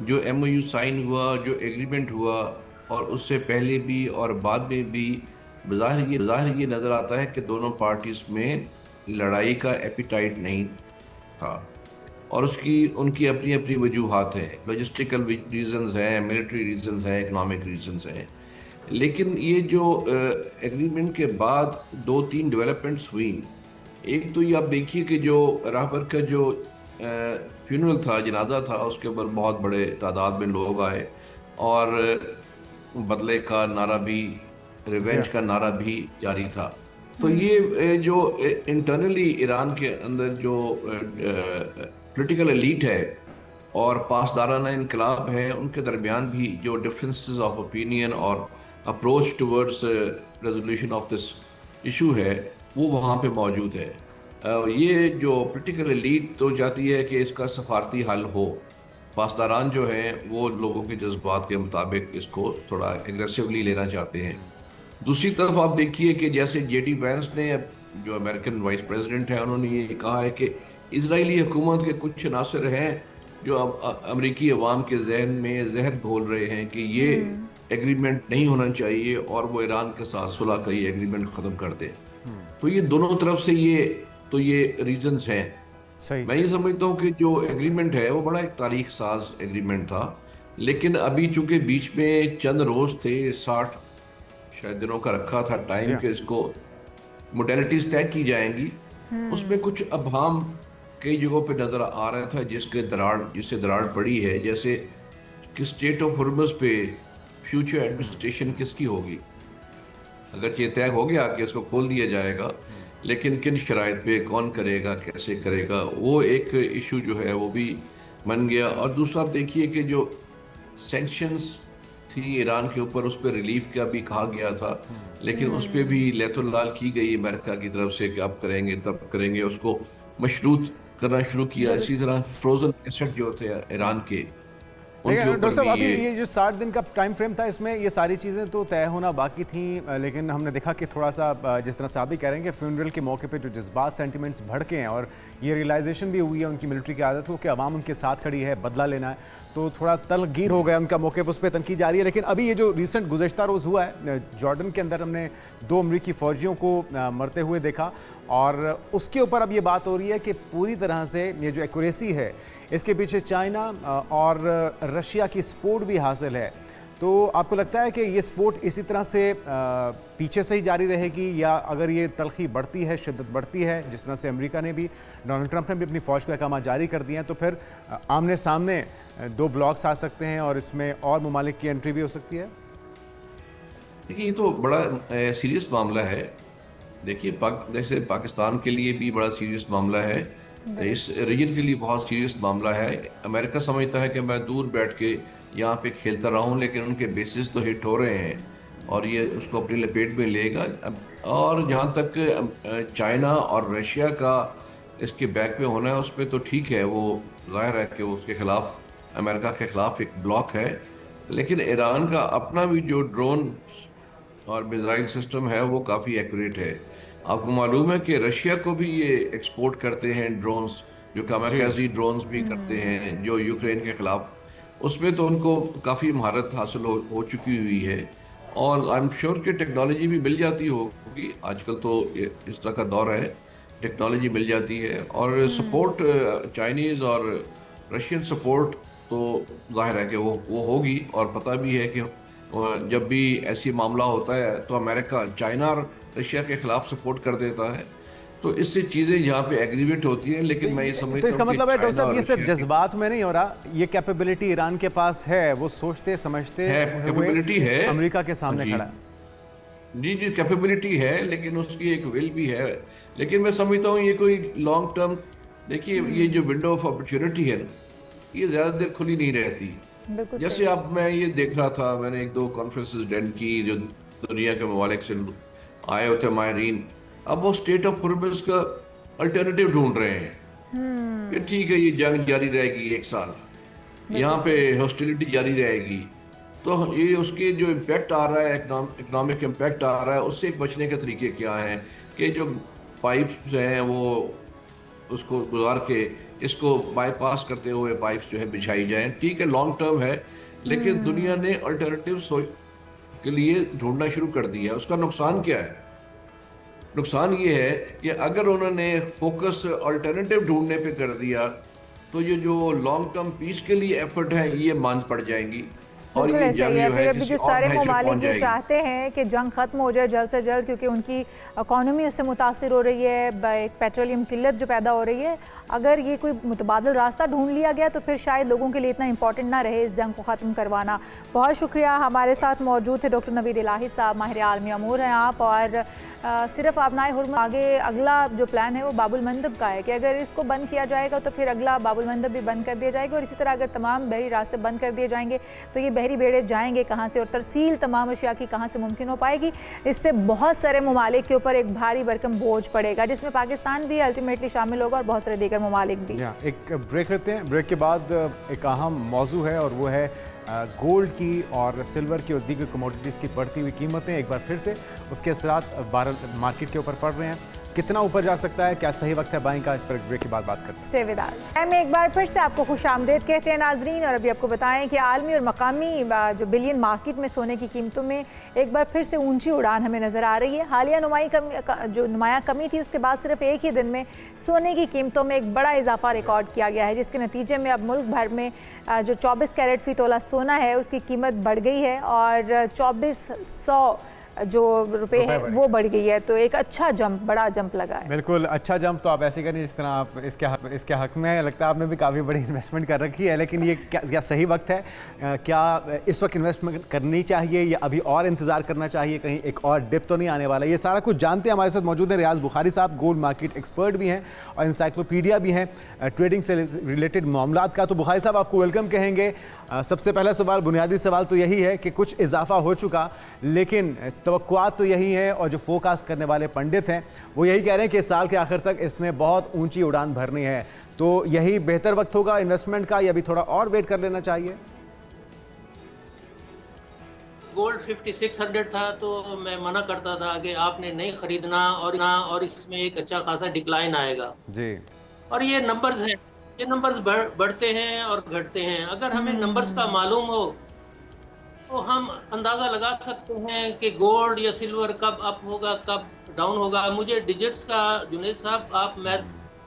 जो MOU साइन हुआ, जो एग्रीमेंट हुआ, और उससे पहले भी और बाद में भी बज़ाहिर ये नज़र आता है कि दोनों पार्टीज़ में लड़ाई का एपिटाइट नहीं था, और उनकी अपनी अपनी वजूहात हैं। लॉजिस्टिकल रीजंस हैं, मिलिट्री रीजंस हैं, इकोनॉमिक रीजंस हैं। लेकिन ये जो एग्रीमेंट के बाद 2-3 डेवलपमेंट्स हुई, एक तो ये आप देखिए कि जो राहबर का जो फ्यूनरल था, जनाजा था, उसके ऊपर बहुत बड़े तादाद में लोग आए, और बदले का नारा भी, रिवेंज का नारा भी जारी था। तो ये जो इंटरनली ईरान के अंदर जो पॉलिटिकल एलीट है और पासदाराना इनकलाब है, उनके दरमियान भी जो डिफरेंसेस ऑफ ओपिनियन और approach towards resolution of this issue है, वो वहाँ पे मौजूद है। ये जो पॉलिटिकल एलीट तो चाहती है कि इसका सफारती हल हो, पासदारान जो हैं वो लोगों के जज्बात के मुताबिक इसको थोड़ा एग्रेसिवली लेना चाहते हैं। दूसरी तरफ आप देखिए कि जैसे जेडी वैंस ने, जो अमेरिकन वाइस प्रेसिडेंट हैं, उन्होंने ये कहा है कि इजरायली हुकूमत के कुछ अनासर हैं जो अब अमरीकी अवाम के जहन में जहर घोल रहे हैं कि ये एग्रीमेंट नहीं होना चाहिए और वो ईरान के साथ सुलह का ये एग्रीमेंट ख़त्म कर दें। तो ये दोनों तरफ से ये रीजंस हैं। सही। मैं ये समझता हूँ कि जो एग्रीमेंट है वो बड़ा एक तारीख साज एग्रीमेंट था, लेकिन अभी चूंकि बीच में चंद रोज थे, 60 शायद दिनों का रखा था टाइम कि इसको मोडेलिटीज तय की जाएंगी, उसमें कुछ अभाम कई जगहों पे नजर आ रहा था जिससे दरार पड़ी है। जैसे कि स्टेट ऑफ हॉर्मस पे फ्यूचर एडमिनिस्ट्रेशन किसकी होगी, अगर ये तय हो गया कि इसको खोल दिया जाएगा, लेकिन किन शराइत पे कौन करेगा, कैसे करेगा, वो एक इशू जो है वो भी बन गया। और दूसरा देखिए कि जो सैंक्शंस थी ईरान के ऊपर, उस पर रिलीफ का भी कहा गया था, लेकिन उस पर भी लैतुल्लाल की गई अमेरिका की तरफ से कि अब करेंगे तब करेंगे, उसको मशरूत करना शुरू किया। इसी तरह फ्रोजन एसेट जो थे ईरान के, लेकिन डॉक्टर साहब अभी ये जो 60 दिन का टाइम फ्रेम था, इसमें ये सारी चीज़ें तो तय होना बाकी थी, लेकिन हमने देखा कि थोड़ा सा जिस तरह से आप भी कह रहे हैं कि फ्यूनरल के मौके पे जो जज्बात सेंटिमेंट्स भड़के हैं और ये रियलाइजेशन भी हुई है उनकी मिलिट्री की आदत हो कि अवाम उनके साथ खड़ी है, बदला लेना है, तो थोड़ा तलगीर हो गया उनका मौके, उस पर तनकीद जारी है। लेकिन अभी ये जो रिसेंट गुज़श्ता रोज़ हुआ है जॉर्डन के अंदर, हमने 2 अमरीकी फ़ौजियों को मरते हुए देखा और उसके ऊपर अब ये बात हो रही है कि पूरी तरह से ये जो एक्यूरेसी है इसके पीछे चाइना और रशिया की सपोर्ट भी हासिल है। तो आपको लगता है कि ये सपोर्ट इसी तरह से पीछे से ही जारी रहेगी, या अगर ये तलखी बढ़ती है, शिद्दत बढ़ती है, जिस तरह से अमेरिका ने भी, डोनाल्ड ट्रंप ने भी अपनी फ़ौज के अहकाम जारी कर दिए हैं, तो फिर आमने सामने 2 ब्लॉक्स आ सकते हैं और इसमें और ममालिक की एंट्री भी हो सकती है? देखिए, ये तो बड़ा सीरियस मामला है। देखिए, जैसे पाकिस्तान के लिए भी बड़ा सीरियस मामला है, इस रीजन के लिए बहुत सीरियस मामला है। अमेरिका समझता है कि मैं दूर बैठ के यहाँ पे खेलता रहा हूँ, लेकिन उनके बेसिस तो हिट हो रहे हैं और ये उसको अपनी लपेट में लेगा। और जहाँ तक चाइना और रशिया का इसके बैक में होना है, उस पर तो ठीक है, वो जाहिर है कि उसके खिलाफ, अमेरिका के खिलाफ एक ब्लॉक है, लेकिन ईरान का अपना भी जो ड्रोन और मिसाइल सिस्टम है वो काफ़ी एक्यूरेट है। आपको मालूम है कि रशिया को भी ये एक्सपोर्ट करते हैं ड्रोन्स, जो कामाकाजी ड्रोन्स भी करते हैं जो यूक्रेन के खिलाफ, उसमें तो उनको काफ़ी महारत हासिल हो चुकी हुई है। और आई एम श्योर कि टेक्नोलॉजी भी मिल जाती होगी, आजकल तो इस तरह का दौर है, टेक्नोलॉजी मिल जाती है। और सपोर्ट चाइनीज़ और रशियन सपोर्ट तो जाहिर है कि वो होगी। और पता भी है कि जब भी ऐसी मामला होता है तो अमेरिका चाइना और रशिया के खिलाफ सपोर्ट कर देता है, तो इससे चीज़ें यहाँ पे एग्रीमेंट होती हैं। लेकिन मैं ये समझता हूँ, तो इसका मतलब है डॉक्टर साहब, ये सिर्फ जज्बात में नहीं हो रहा, ये कैपेबिलिटी ईरान के पास है, वो सोचते समझते कैपेबिलिटी है, अमेरिका के सामने खड़ा है। जी जी, कैपेबिलिटी है, लेकिन उसकी एक विल भी है। लेकिन मैं समझता हूँ ये कोई लॉन्ग टर्म, देखिए ये जो विंडो ऑफ अपॉर्चुनिटी है ना, ये ज़्यादा देर खुली नहीं रहती। जैसे अब मैं ये देख रहा था, मैंने 1-2 कॉन्फ्रेंसेस अटेंड की जो दुनिया के ममालिक से आए होते माहिरीन, अब वो स्टेट ऑफ हॉर्मस का अल्टरनेटिव ढूंढ रहे हैं कि ठीक है ये जंग जारी रहेगी 1 साल, यहाँ पे हॉस्टिलिटी जारी रहेगी, तो ये उसके जो इम्पैक्ट आ रहा है, इकोनॉमिक इम्पैक्ट आ रहा है, उससे बचने के तरीके क्या हैं कि जो पाइप्स हैं वो उसको गुजार के इसको बाईपास करते हुए पाइप्स जो है बिछाई जाएं। ठीक है, लॉन्ग टर्म है, लेकिन दुनिया ने अल्टरनेटिव के लिए ढूंढना शुरू कर दिया है। उसका नुकसान क्या है? नुकसान ये है कि अगर उन्होंने फोकस अल्टरनेटिव ढूंढने पे कर दिया, तो ये जो लॉन्ग टर्म पीस के लिए एफर्ट है ये मांद पड़ जाएंगी और ये जंग जो है जो सारे ममालिक ये चाहते हैं कि जंग खत्म हो जाए जल्द से जल्द, क्योंकि उनकी इकॉनमी उससे मुतासिर हो रही है, एक पेट्रोलियम किल्लत जो पैदा हो रही है। अगर ये कोई मुतबादल रास्ता ढूंढ लिया गया तो फिर शायद लोगों के लिए इतना इंपॉर्टेंट ना रहे इस जंग को ख़त्म करवाना। बहुत शुक्रिया। हमारे साथ मौजूद थे डॉक्टर नवीद इलाही साहब, माहिर आलमी अमूर हैं आप। और सिर्फ आपनाए हुर्म, आगे अगला जो प्लान है वो बाबुल मंदब का है कि अगर इसको बंद किया जाएगा तो फिर अगला बाबुल मंदब भी बंद कर दिया जाएगा, और इसी तरह अगर तमाम बहरी रास्ते बंद कर दिए जाएंगे तो ये बहरी बेड़े जाएंगे कहाँ से और तरसील तमाम अशिया की कहाँ से मुमकिन हो पाएगी। इससे बहुत सारे ममालिक के ऊपर एक भारी भरकम बोझ पड़ेगा, जिसमें पाकिस्तान भी अल्टीमेटली शामिल होगा और बहुत सारे दीगर ममालिक भी। एक ब्रेक लेते हैं, ब्रेक के बाद एक अहम मौजू है और वो है गोल्ड की और सिल्वर की और दीगर कमोडिटीज़ की बढ़ती हुई कीमतें। एक बार फिर से उसके असरात मार्केट के ऊपर पड़ रहे हैं, कितना ऊपर जा सकता है, क्या सही वक्त है बाइंग का, इस पर ब्रेक के बाद बात करते हैं। Stay with us. मैं एक बार फिर से आपको खुशामदीद कहते हैं नाजरीन, और अभी आपको बताएं कि आलमी और मकामी जो बिलियन मार्केट में सोने की कीमतों में एक बार फिर से ऊंची उड़ान हमें नज़र आ रही है। हालिया नुमाया कमी थी, उसके बाद सिर्फ एक ही दिन में सोने की कीमतों में एक बड़ा इजाफा रिकॉर्ड किया गया है, जिसके नतीजे में अब मुल्क भर में जो 24 कैरेट फी तोला सोना है उसकी कीमत बढ़ गई है और 2400 जो रुपए है वो बढ़ गई है। तो एक अच्छा जंप, बड़ा जंप लगा है। बिल्कुल अच्छा जंप तो आप ऐसे करें जिस तरह आप इसके हक में है। लगता है आपने भी काफ़ी बड़ी इन्वेस्टमेंट कर रखी है, लेकिन ये क्या सही वक्त है? क्या इस वक्त इन्वेस्टमेंट करनी चाहिए या अभी और इंतज़ार करना चाहिए, कहीं एक और डिप तो नहीं आने वाला? ये सारा कुछ जानते हैं। हमारे साथ मौजूद हैं रियाज बुखारी साहब, गोल्ड मार्केट एक्सपर्ट भी हैं और इंसाइक्लोपीडिया भी हैं ट्रेडिंग से रिलेटेड मामलात का। तो बुखारी साहब आपको वेलकम कहेंगे। सबसे पहला सवाल, बुनियादी सवाल तो यही है कि कुछ इजाफा हो चुका, लेकिन तवक्कुआत तो यही है और जो फोकास्ट करने वाले पंडित हैं वो यही कह रहे हैं कि इस साल के आखिर तक इसने बहुत ऊंची उड़ान भरनी है। तो यही बेहतर वक्त होगा इन्वेस्टमेंट का या अभी थोड़ा और वेट कर लेना चाहिए? गोल्ड 5600 था तो मैं मना करता था कि आपने नहीं खरीदना और इसमें एक अच्छा खासा डिक्लाइन आएगा जी। और ये नंबर्स हैं, ये नंबर्स बढ़ते हैं और घटते हैं। अगर हमें नंबर्स का मालूम हो तो हम अंदाज़ा लगा सकते हैं कि गोल्ड या सिल्वर कब अप होगा, कब डाउन होगा। मुझे डिजिट्स का, जुनेद साहब आप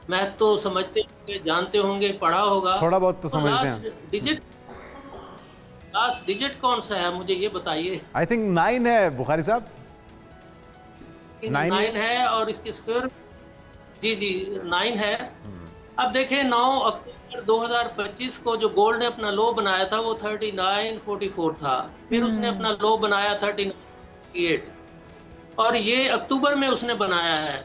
मैथ तो समझते होंगे, जानते होंगे, पढ़ा होगा थोड़ा बहुत तो समझते हैं। लास्ट डिजिट कौन सा है मुझे ये बताइए। आई थिंक 9 है बुखारी साहब। 9 है और इसके स्क्वायर जी 9 है। अब देखें 9 अक्टूबर 2025 को जो गोल्ड ने अपना लो बनाया था वो 39.44 था, फिर उसने अपना लो बनाया 39.48 और ये अक्टूबर में उसने बनाया है।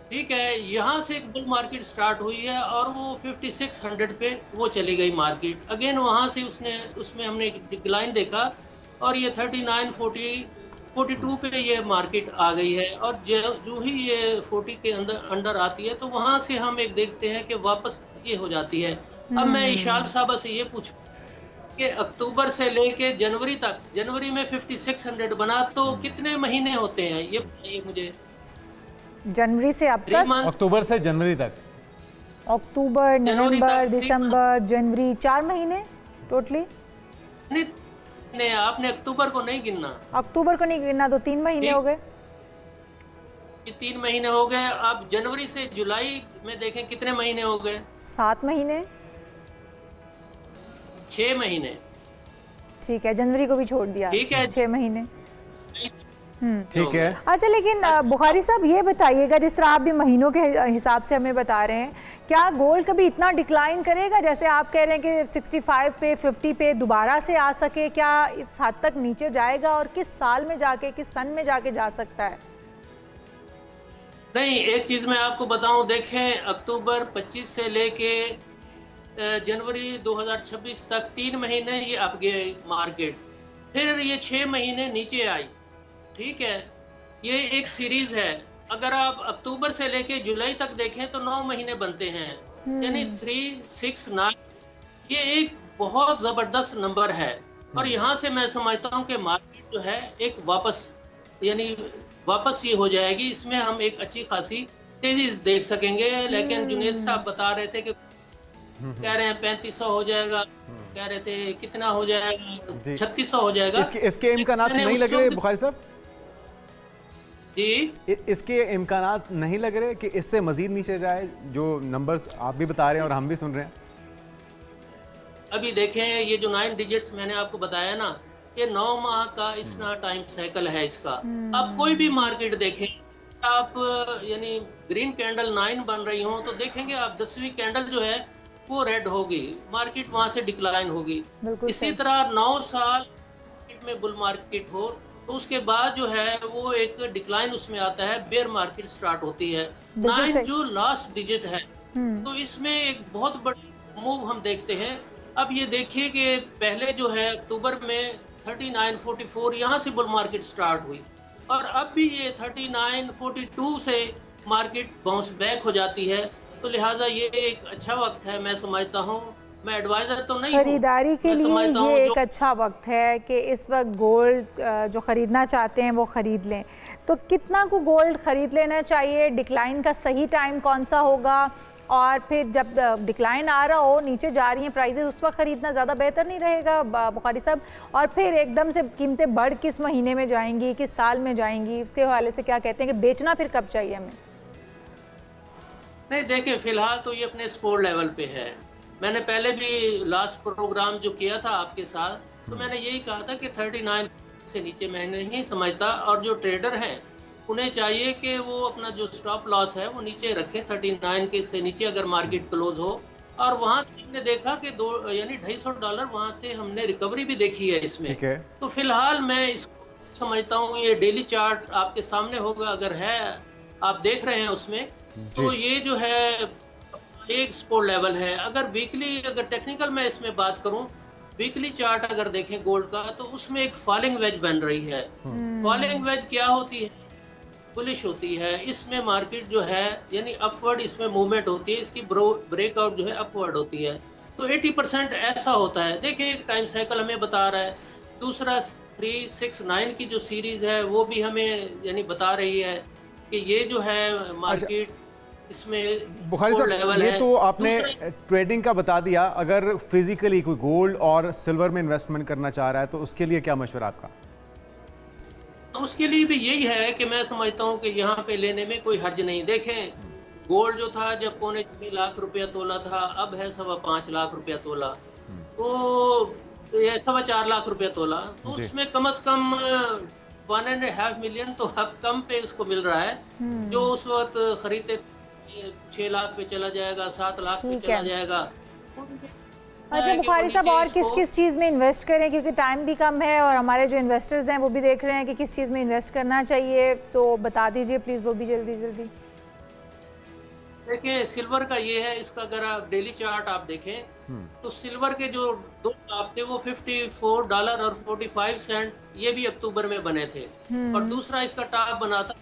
ठीक है, यहाँ से एक बुल मार्केट स्टार्ट हुई है और वो 5600 पे वो चली गई मार्केट। अगेन वहाँ से उसमें हमने एक डिक्लाइन देखा और ये 39.42 पे ये मार्केट आ गई है और जो ही ये 40 के अंडर आती है तो वहाँ से हम एक देखते हैं कि वापस ये हो जाती है। अब मैं इशाल साहबा से ये पूछूं कि अक्टूबर से लेके जनवरी तक, जनवरी में 5600 बना तो कितने महीने होते हैं ये बताइए मुझे। जनवरी से अब तक? अक्टूबर से जनवरी तक, अक्टूबर, नवंबर, दिसंबर, जनवरी, 4 महीने टोटली। नहीं, आपने अक्टूबर को नहीं गिनना। अक्टूबर को नहीं गिनना तो 3 महीने हो गए। ये 3 महीने हो गए। अब जनवरी से जुलाई में देखें कितने महीने हो गए? 7 महीने, 6 महीने। ठीक है, जनवरी को भी छोड़ दिया। ठीक है, 6 महीने। ठीक है। अच्छा, लेकिन बुखारी साहब ये बताइएगा, जिस तरह आप भी महीनों के हिसाब से हमें बता रहे हैं, क्या गोल्ड कभी इतना डिक्लाइन करेगा जैसे आप कह रहे हैं कि 65 पे 50 पे दोबारा से आ सके? क्या इस हद तक नीचे जाएगा और किस साल में जाके, किस सन में जाके जा सकता है? नहीं, एक चीज मैं आपको बताऊं, देखें अक्टूबर 25 से लेके जनवरी 2026 तक 3 महीने ये अप गए मार्केट, फिर ये 6 महीने नीचे आई। ठीक है, ये एक सीरीज है। अगर आप अक्टूबर से लेके जुलाई तक देखें तो 9 महीने बनते हैं, यानी 3, 6, 9। ये एक बहुत जबरदस्त नंबर है और यहाँ से मैं समझता हूँ कि मार्केट जो है एक वापस ये हो जाएगी। इसमें हम एक अच्छी खासी तेजी देख सकेंगे। लेकिन जुनेद साहब बता रहे थे कि कह रहे हैं 3500 हो जाएगा, कह रहे थे कितना हो जाएगा, 3600 हो जाएगा। इसके इम्कानात नहीं लग रहे बुखारी साहब जी? इसके इम्कानात नहीं लग रहे कि इससे मजीद नीचे जाए, जो नंबर्स आप भी बता रहे हैं और हम भी सुन रहे हैं? अभी देखें, ये जो 9 डिजिट्स मैंने आपको बताया ना, ये 9 माह का इसका टाइम साइकिल है इसका। अब कोई भी मार्केट देखें आप, यानी ग्रीन कैंडल 9 बन रही हो तो देखेंगे आप 10वीं कैंडल जो है वो रेड होगी, मार्केट वहां से डिक्लाइन होगी। इसी तरह 9 साल में बुल मार्केट हो तो उसके बाद जो है वो एक डिक्लाइन उसमें आता है, बेयर मार्केट स्टार्ट होती है। 9 जो लास्ट डिजिट है, तो इसमें एक बहुत बड़ी मूव हम देखते हैं अब ये देखिए कि पहले जो है अक्टूबर में 39.44 यहाँ से बुल मार्केट स्टार्ट हुई और अब भी ये 39.42 से मार्केट बाउंस बैक हो जाती है, तो लिहाजा ये एक अच्छा वक्त है, मैं समझता हूँ। मैं एडवाइजर तो नहीं हूँ, खरीदारी के मैं लिए समझता हूँ ये जो एक अच्छा वक्त है कि इस वक्त गोल्ड जो ख़रीदना चाहते हैं वो ख़रीद लें। तो कितना को गोल्ड ख़रीद लेना चाहिए, डिक्लाइन का सही टाइम कौन सा होगा, और फिर जब डिक्लाइन आ रहा हो, नीचे जा रही हैं प्राइजेस, उस वक्त ख़रीदना ज़्यादा बेहतर नहीं रहेगा बुखारी साहब? और फिर एकदम से कीमतें बढ़ किस महीने में जाएंगी, किस साल में जाएंगी, उसके हवाले से क्या कहते हैं कि बेचना फिर कब चाहिए हमें? नहीं, देखिए फिलहाल तो ये अपने सपोर्ट लेवल पे है। मैंने पहले भी लास्ट प्रोग्राम जो किया था आपके साथ, तो मैंने यही कहा था कि 39 से नीचे मैं नहीं समझता, और जो ट्रेडर हैं उन्हें चाहिए कि वो अपना जो स्टॉप लॉस है वो नीचे रखें 39 के से नीचे अगर मार्केट क्लोज हो। और वहाँ से हमने देखा कि $250 वहाँ से हमने रिकवरी भी देखी है इसमें। ठीक है। तो फिलहाल मैं इसको समझता हूँ, ये डेली चार्ट आपके सामने होगा, अगर है आप देख रहे हैं उसमें, तो ये जो है एक सपोर्ट लेवल है। अगर वीकली, अगर टेक्निकल मैं इसमें बात करूं, वीकली चार्ट अगर देखें गोल्ड का, तो उसमें एक फॉलिंग वेज बन रही है। फॉलिंग वेज क्या होती है? बुलिश होती है। इसमें मार्केट जो है यानी अपवर्ड इसमें मूवमेंट होती है, इसकी ब्रेकआउट जो है अपवर्ड होती है। तो 80% ऐसा होता है। देखिए एक टाइम साइकिल हमें बता रहा है, दूसरा 369 की जो सीरीज है वो भी हमें यानी बता रही है कि ये जो है मार्केट इसमें बुखारी साहब, लेवल ये है। तो आपने ट्रेडिंग का बता दिया, अगर फिजिकली कोई गोल्ड और सिल्वर में इन्वेस्टमेंट करना चाह रहा है तो उसके लिए क्या मशवरा आपका? उसके लिए भी यही है कि मैं समझता हूँ कि यहाँ पे लेने में कोई हर्ज नहीं। देखें गोल्ड जो था जब 3.25 लाख रुपया तोला था, अब है 5.25 लाख रुपया तोला, तो ये 4.25 लाख रुपया तोला, तो उसमें कम से कम 1.5 मिलियन तो अब कम पे उसको मिल रहा है। जो उस वक्त खरीदते 6 लाख पे चला जाएगा, 7 लाख पे चला जाएगा। अच्छा बुखारी साहब, और किस किस चीज़ में इन्वेस्ट करें, क्योंकि टाइम भी कम है और हमारे जो इन्वेस्टर्स हैं वो भी देख रहे हैं कि किस चीज़ में इन्वेस्ट करना चाहिए, तो बता दीजिए प्लीज़ वो भी जल्दी जल्दी। देखिए सिल्वर का ये है, इसका अगर आप डेली चार्ट आप देखें तो सिल्वर के जो 2 टॉप थे वो $54 और 45 सेंट ये भी अक्टूबर में बने थे, और दूसरा इसका टॉप बना था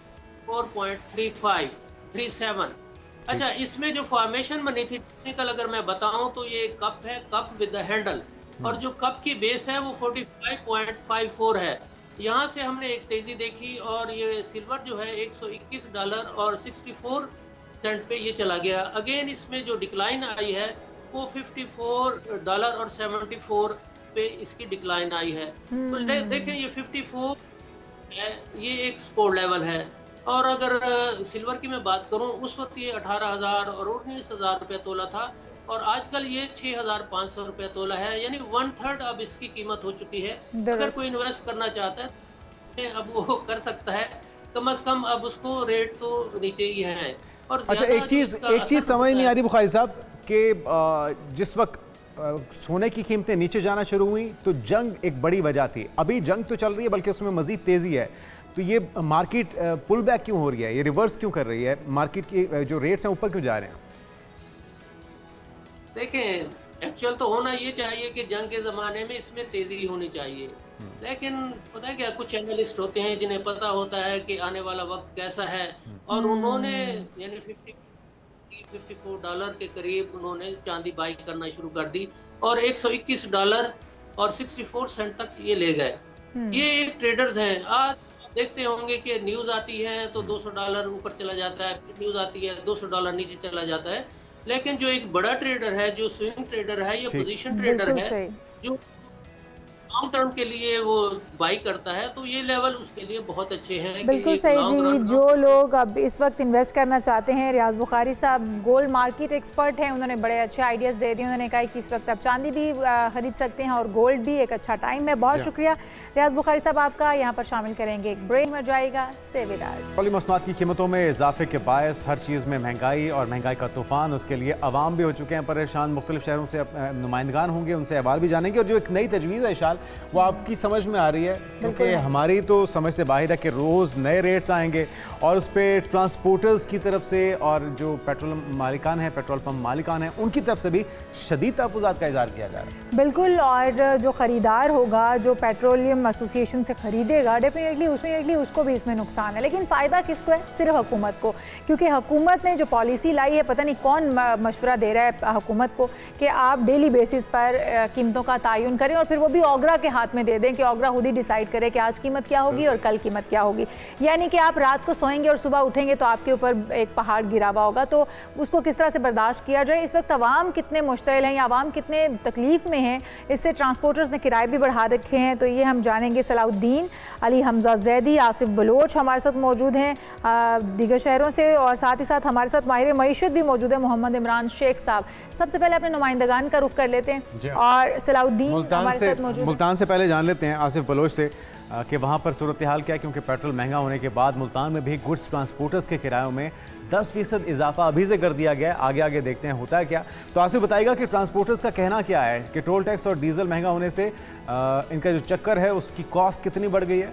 4.3537। अच्छा, इसमें जो फॉर्मेशन बनी थी टेक्निकल अगर मैं बताऊं तो ये कप है, कप विद द हैंडल, और जो कप की बेस है वो 45.54 है। यहाँ से हमने एक तेजी देखी और ये सिल्वर जो है $121 और 64 सेंट पे ये चला गया। अगेन इसमें जो डिक्लाइन आई है वो $54 और 74 पे इसकी डिक्लाइन आई है। तो देखें ये 54 है, ये एक सपोर्ट लेवल है। और अगर सिल्वर की मैं बात करूं, उस वक्त ये 18,000 और 19,000 रुपये तोला था, और आजकल ये 6,500 रुपये तोला है, यानी 1/3 अब इसकी कीमत हो चुकी है। अगर कोई इन्वेस्ट करना चाहता है अब वो कर सकता है, कम से कम अब उसको रेट तो नीचे ही है। और अच्छा, एक चीज़ समझ नहीं आ रही बुखारी साहब कि जिस वक्त सोने की कीमतें नीचे जाना शुरू हुई तो जंग एक बड़ी वजह थी, अभी जंग तो चल रही है बल्कि उसमें मजीद तेज़ी है, तो ये मार्केट पुल बैक क्यों हो रही है, ये रिवर्स क्यों कर रही है, मार्केट की जो रेट्स हैं ऊपर क्यों जा रहे हैं? देखें एक्चुअल तो होना ये चाहिए कि जंग के ज़माने में इसमें तेज़ी होनी चाहिए, लेकिन पता है क्या, कुछ एनालिस्ट होते हैं जिन्हें पता होता है कि आने वाला वक्त कैसा है, और उन्होंने यानी $54 के करीब उन्होंने चांदी बाई करना शुरू कर दी, और $121 और 64 सेंट तक ये ले गए। ये एक ट्रेडर्स हैं। आज देखते होंगे कि न्यूज़ आती है तो $200 ऊपर चला जाता है, न्यूज़ आती है $200 नीचे चला जाता है, लेकिन जो एक बड़ा ट्रेडर है, जो स्विंग ट्रेडर है, ये पोजीशन ट्रेडर है, जो लॉन्ग टर्म के लिए वो बाई करता है, तो ये लेवल उसके लिए बहुत अच्छे हैं। बिल्कुल सही जी। जो लोग अब इस वक्त इन्वेस्ट करना चाहते हैं, रियाज बुखारी साहब गोल्ड मार्केट एक्सपर्ट हैं, उन्होंने बड़े अच्छे आइडियाज़ दे दिए। उन्होंने कहा कि इस वक्त आप चांदी भी खरीद सकते हैं और गोल्ड भी, एक अच्छा टाइम है। बहुत शुक्रिया रियाज बुखारी साहब आपका। यहाँ पर शामिल करेंगे एक ब्रेक में जाएगा, स्टे विद अस। पेट्रोलियम मसनूआत की कीमतों में इजाफे के बायस हर चीज़ में महंगाई और महंगाई का तूफान, उसके लिए अवाम भी हो चुके हैं परेशान। मुख्तलिफ शहरों से नुमाइंदगान होंगे, उनसे अहवाल भी जानेंगे, और जो एक नई तजवीज़ है इशाल वो आपकी समझ में आ रही है, क्योंकि हमारी तो समझ से बाहर है कि रोज़ नए रेट्स आएंगे और उस पर ट्रांसपोर्टर्स की तरफ से और जो पेट्रोल मालिकान है, पेट्रोल पंप मालिकान है, उनकी तरफ से भी शदीद तहफ़्फ़ुज़ात का इज़हार किया जा रहा है। बिल्कुल, और जो ख़रीदार होगा, जो पेट्रोलियम एसोसिएशन से ख़रीदेगा, डेफिनेटली उसको भी इसमें नुकसान है। लेकिन फ़ायदा किसको है? सिर्फ हुकूमत को, क्योंकि हुकूमत ने जो पॉलिसी लाई है, पता नहीं कौन मशवरा दे रहा है हुकूमत को कि आप डेली बेसिस पर कीमतों का तयन करें और फिर वो भी ओगरा के हाथ में दे दें कि ओगरा खुद ही डिसाइड करे कि आज कीमत क्या होगी और कल कीमत क्या होगी। यानी कि आप रात को सोएंगे और सुबह उठेंगे तो आपके ऊपर एक पहाड़ गिरा हुआ होगा, तो उसको किस तरह से बर्दाश्त किया जाए। इस वक्त अवाम कितने मुश्तिल हैं या अवाम कितने तकलीफ़ में हैं, इससे ट्रांसपोर्टर्स ने किराए भी बढ़ा रखे हैं, तो ये हम जानेंगे। सलाउद्दीन, अली हमजा जैदी, आसिफ बलोच हमारे साथ मौजूद हैं दीगर शहरों से, और साथ ही साथ हमारे साथ माहिर मईशत भी मौजूद है मोहम्मद इमरान शेख साहब। सबसे पहले अपने नुमाइंदगान का रुख कर लेते हैं और सलाउद्दीन हमारे साथ मौजूद है। मुल्तान से पहले जान लेते हैं आसिफ बलोच से कि वहाँ पर सूरत हाल क्या है, क्योंकि पेट्रोल महंगा होने के बाद मुल्तान में भी गुड्स ट्रांसपोर्टर्स के किरायों में 10% इजाफा अभी से कर दिया गया है। आगे आगे देखते हैं होता है क्या। तो आसिफ बताइएगा कि ट्रांसपोर्टर्स का कहना क्या है कि टोल टैक्स और डीजल महंगा होने से इनका जो चक्कर है उसकी कॉस्ट कितनी बढ़ गई है।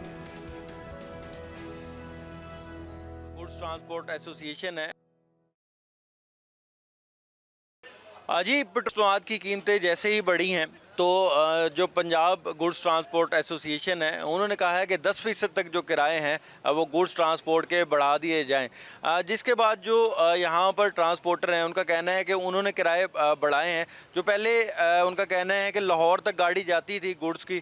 गुड्स ट्रांसपोर्ट एसोसिएशन है जी, पेट्रोल की कीमतें जैसे ही बढ़ी हैं तो जो पंजाब गुड्स ट्रांसपोर्ट एसोसिएशन है उन्होंने कहा है कि 10% तक जो किराए हैं वो गुड्स ट्रांसपोर्ट के बढ़ा दिए जाएं, जिसके बाद जो यहाँ पर ट्रांसपोर्टर हैं उनका कहना है कि उन्होंने किराए बढ़ाए हैं। जो पहले उनका कहना है कि लाहौर तक गाड़ी जाती थी गुड्स की,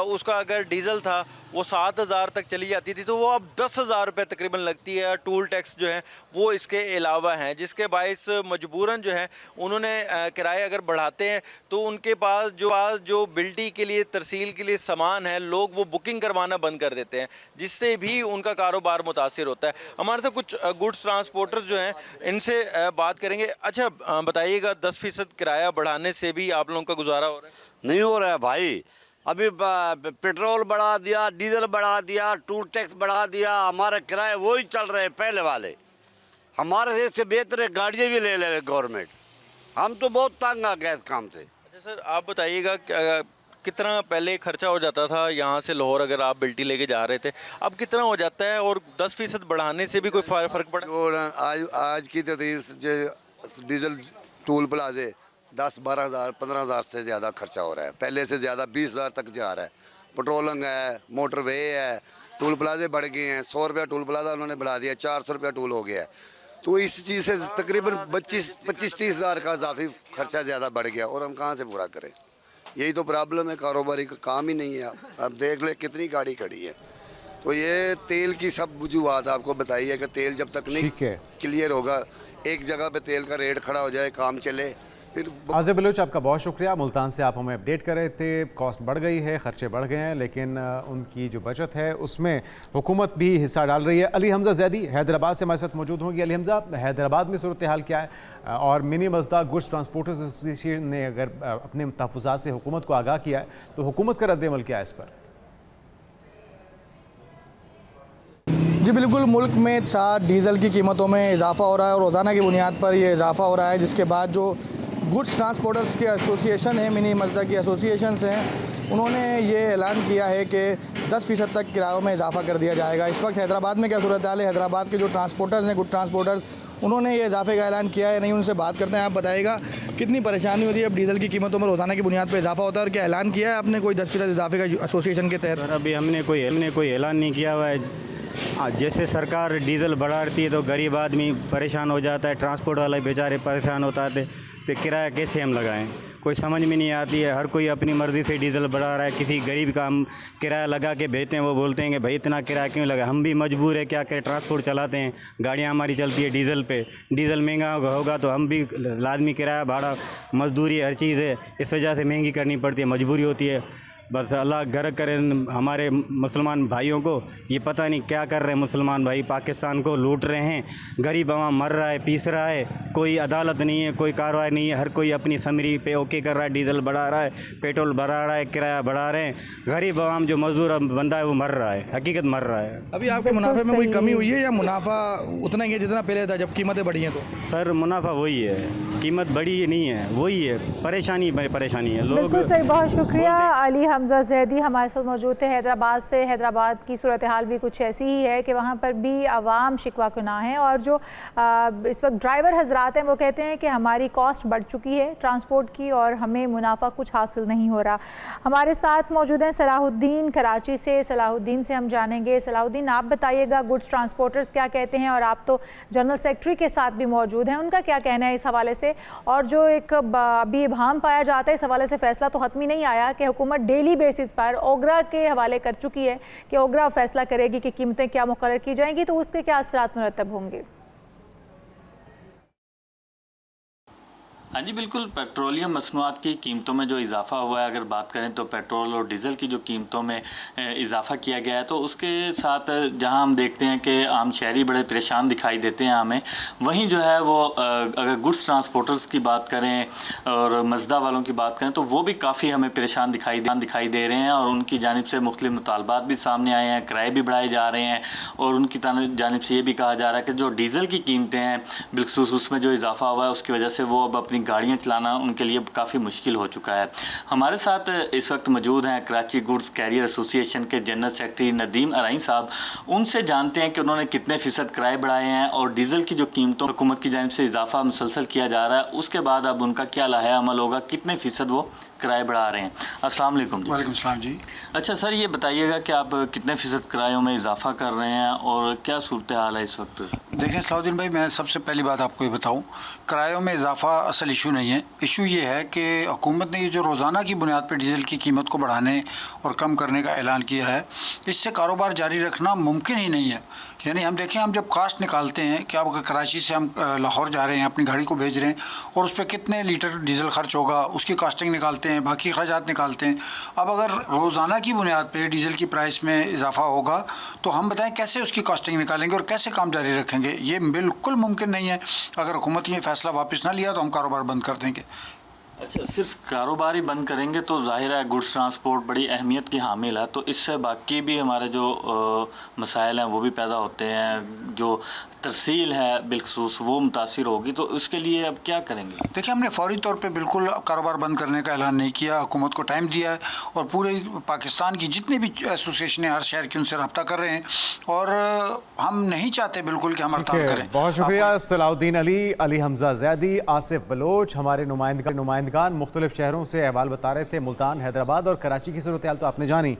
उसका अगर डीजल था वो 7,000 तक चली जाती थी, तो वो अब 10,000 रुपये तकरीबन लगती है। टूल टैक्स जो है वो इसके अलावा हैं, जिसके बायस मजबूरन जो है उन्होंने किराए अगर बढ़ाते हैं तो उनके पास जो बिल्टी के लिए, तरसील के लिए सामान है, लोग वो बुकिंग करवाना बंद कर देते हैं, जिससे भी उनका कारोबार मुतासिर होता है। हमारे साथ कुछ गुड्स ट्रांसपोर्टर्स जो हैं इनसे बात करेंगे। अच्छा बताइएगा, 10% किराया बढ़ाने से भी आप लोगों का गुजारा हो रहा है? नहीं हो रहा है भाई। अभी पेट्रोल बढ़ा दिया, डीजल बढ़ा दिया, टूल टैक्स बढ़ा दिया, हमारे किराए वही चल रहे हैं पहले वाले। हमारे से बेहतर है गाड़ियाँ भी ले ले गवर्नमेंट। हम तो बहुत तंग आ गए इस काम से। अच्छा सर, आप बताइएगा कितना पहले खर्चा हो जाता था यहाँ से लाहौर अगर आप बिल्टी लेके जा रहे थे, अब कितना हो जाता है, और 10% बढ़ाने से भी कोई फ़र्क पड़ा? आज की तरीफ जो डीजल टूल प्लाजे 10-12 हज़ार 15 हज़ार से ज़्यादा खर्चा हो रहा है, पहले से ज़्यादा 20 हज़ार तक जा रहा है। पेट्रोलिंग है, मोटरवे है, टूल प्लाजे बढ़ गए हैं। 100 रुपया टूल प्लाजा उन्होंने बढ़ा दिया, 400 रुपया टूल हो गया है। तो इस चीज़ से तकरीबन 25-30 हज़ार का इजाफी खर्चा ज़्यादा बढ़ गया, और हम कहाँ से पूरा करें? यही तो प्रॉब्लम है, कारोबारी का काम ही नहीं है। अब देख ले कितनी गाड़ी खड़ी है। तो ये तेल की सब वजूहत आपको बताइए कि तेल जब तक नहीं क्लियर होगा, एक जगह पे तेल का रेट खड़ा हो जाए, काम चले, फिर। आसिफ बलोच, आपका बहुत शुक्रिया। मुल्तान से आप हमें अपडेट कर रहे थे। कॉस्ट बढ़ गई है, खर्चे बढ़ गए हैं, लेकिन उनकी जो बचत है उसमें हुकूमत भी हिस्सा डाल रही है। अली हमजा जैदी हैदराबाद से हमारे साथ मौजूद होंगे। अली हमजा, हैदराबाद में सूरत हाल क्या है, और मिनी मजदा गुड्स ट्रांसपोर्टर्स एसोसिएशन ने अगर अपने तहफ़्फ़ुज़ात से हुकूमत को आगाह किया है तो हुकूमत का रद्द-ए-अमल क्या है इस पर? जी बिल्कुल, मुल्क में साथ डीज़ल की कीमतों में इजाफा हो रहा है और रोज़ाना की बुनियाद पर ये इजाफा हो रहा है, जिसके बाद जो गुड्स ट्रांसपोर्टर्स के एसोसिएशन है, मिनी मजदा की एसोसिएशंस हैं, उन्होंने ये ऐलान किया है कि 10% तक किरायों में इजाफा कर दिया जाएगा। इस वक्त हैदराबाद में क्या सूरत हाल है? हैदराबाद के जो ट्रांसपोर्टर्स हैं, गुड ट्रांसपोर्टर्स, उन्होंने ये इजाफे का ऐलान किया है नहीं, उनसे बात करते हैं। आप बताइएगा कितनी परेशानी हो रही है? अब डीजल की कीमतों में रोज़ाना की बुनियाद पर इजाफा होता है, और क्या ऐलान किया है आपने कोई 10% इजाफे का एसोसिएशन के तहत? अभी हमने कोई ऐलान नहीं किया हुआ है। जैसे सरकार डीजल बढ़ाती है तो गरीब आदमी परेशान हो जाता है, ट्रांसपोर्ट वाले बेचारे परेशान होता है, तो किराया कैसे हम लगाएं? कोई समझ में नहीं आती है। हर कोई अपनी मर्ज़ी से डीज़ल बढ़ा रहा है। किसी गरीब का हम किराया लगा के भेजते हैं, वो बोलते हैं कि भाई इतना किराया क्यों लगा? हम भी मजबूर है, क्या करें, ट्रांसपोर्ट चलाते हैं, गाड़ियाँ हमारी चलती है डीज़ल पे। डीज़ल महंगा होगा तो हम भी लाजमी किराया भाड़ा, मजदूरी, हर चीज़ है, इस वजह से महंगी करनी पड़ती है, मजबूरी होती है। बस अल्लाह घर करें हमारे मुसलमान भाइयों को। ये पता नहीं क्या कर रहे हैं मुसलमान भाई, पाकिस्तान को लूट रहे हैं, गरीब आवाम मर रहा है, पीस रहा है, कोई अदालत नहीं है, कोई कार्रवाई नहीं है, हर कोई अपनी समरी पे ओके कर रहा है, डीजल बढ़ा रहा है, पेट्रोल बढ़ा रहा है, किराया बढ़ा रहे हैं। गरीब आवाम जो मजदूर बंदा है वो मर रहा है, हकीकत मर रहा है। अभी आपके मुनाफे में कोई कमी हुई है या मुनाफा उतना ही है जितना पहले था जब कीमतें बढ़ी हैं? तो सर मुनाफा वही है, कीमत बढ़ी नहीं है, वही है, परेशानी है लोग। बिल्कुल सही, बहुत शुक्रिया अली हमजा जैदी हमारे साथ मौजूद थे हैदराबाद से। हैदराबाद की सूरत हाल भी कुछ ऐसी ही है कि वहाँ पर भी आवाम शिकवा कुना है और जो इस वक्त ड्राइवर हजरात हैं वो कहते हैं कि हमारी कॉस्ट बढ़ चुकी है ट्रांसपोर्ट की और हमें मुनाफा कुछ हासिल नहीं हो रहा। हमारे साथ मौजूद हैं सलाहुद्दीन कराची से। सलाहुद्दीन से हम जानेंगे। सलाहुद्दीन, आप बताइएगा गुड्स ट्रांसपोर्टर्स क्या कहते हैं और आप तो जनरल सेक्रेटरी के साथ भी मौजूद हैं, उनका क्या कहना है इस हवाले से। और जो एक अभी इबाहम पाया जाता है, इस हवाले से फैसला तो हतमी नहीं आया कि हुकूमत डेली बेसिस पर ओगरा के हवाले कर चुकी है कि ओगरा फैसला करेगी कि कीमतें क्या मुकर्रर की जाएंगी, तो उसके क्या असरात मुरतब होंगे? हाँ जी बिल्कुल, पेट्रोलियम मसनूआत की कीमतों में जो इजाफा हुआ है, अगर बात करें तो पेट्रोल और डीज़ल की जो कीमतों में इजाफा किया गया है, तो उसके साथ जहां हम देखते हैं कि आम शहरी बड़े परेशान दिखाई देते हैं हमें, वहीं जो है वो अगर गुड्स ट्रांसपोर्टर्स की बात करें और मजदा वालों की बात करें तो वो भी काफ़ी हमें परेशान दिखाई दे रहे हैं और उनकी जानिब से मुख्तलिफ मुतालबात भी सामने आए हैं, किराए भी बढ़ाए जा रहे हैं और उनकी जानिब से ये भी कहा जा रहा है कि जो डीज़ल की कीमतें हैं बिलखुसूस उसमें जो इजाफा हुआ है उसकी वजह से वो अब अपनी गाड़ियाँ चलाना उनके लिए काफ़ी मुश्किल हो चुका है। हमारे साथ इस वक्त मौजूद हैं कराची गुड्स कैरियर एसोसिएशन के जनरल सेक्रेटरी नदीम अराई साहब। उनसे जानते हैं कि उन्होंने कितने फ़ीसद किराए बढ़ाए हैं और डीज़ल की जो कीमतों हुकूमत की जानिब से इजाफा मुसलसल किया जा रहा है, उसके बाद अब उनका क्या लाहा अमल होगा, कितने फ़ीसद वो किराए बढ़ा रहे हैं। अस्सलाम वालेकुम जी। वालेकुम सलाम जी। अच्छा सर, ये बताइएगा कि आप कितने फ़ीसद किरायों में इजाफा कर रहे हैं और क्या सूरत हाल है इस वक्त? देखें सलाउद्दीन भाई, मैं सबसे पहली बात आपको ये बताऊं, किरायों में इजाफा असल इशू नहीं है। इशू ये है कि हुकूमत ने ये जो रोज़ाना की बुनियाद पर डीज़ल की कीमत को बढ़ाने और कम करने का ऐलान किया है, इससे कारोबार जारी रखना मुमकिन ही नहीं है। यानी हम देखें, हम जब कास्ट निकालते हैं कि अब अगर कराची से हम लाहौर जा रहे हैं, अपनी गाड़ी को भेज रहे हैं और उस पर कितने लीटर डीज़ल खर्च होगा उसकी कास्टिंग निकालते हैं, बाकी खर्चात निकालते हैं। अब अगर रोज़ाना की बुनियाद पे डीज़ल की प्राइस में इजाफा होगा तो हम बताएं कैसे उसकी कास्टिंग निकालेंगे और कैसे काम जारी रखेंगे? ये बिल्कुल मुमकिन नहीं है। अगर हुकूमत ये फ़ैसला वापस ना लिया तो हम कारोबार बंद कर देंगे। अच्छा, सिर्फ कारोबार ही बंद करेंगे तो ज़ाहिर है गुड्स ट्रांसपोर्ट बड़ी अहमियत की हामिल है, तो इससे बाकी भी हमारे जो मसाइल हैं वो भी पैदा होते हैं, जो तरसील है बिलखसूस वो मुतासिर होगी, तो उसके लिए अब क्या करेंगे? देखिए, हमने फौरी तौर पे बिल्कुल कारोबार बंद करने का ऐलान नहीं किया। हुकूमत को टाइम दिया है और पूरे पाकिस्तान की जितनी भी एसोसिएशनें हर शहर की उनसे रब्ता कर रहे हैं और हम नहीं चाहते बिल्कुल कि हम हड़ताल करें। बहुत शुक्रिया सलाउद्दीन अली हमजा जैदी, आसिफ बलोच, हमारे नुमाइंदगान मुख्तलिफ शहरों से अहवाल बता रहे थे। मुल्तान, हैदराबाद और कराची की सूरत हाल तो आपने जानी।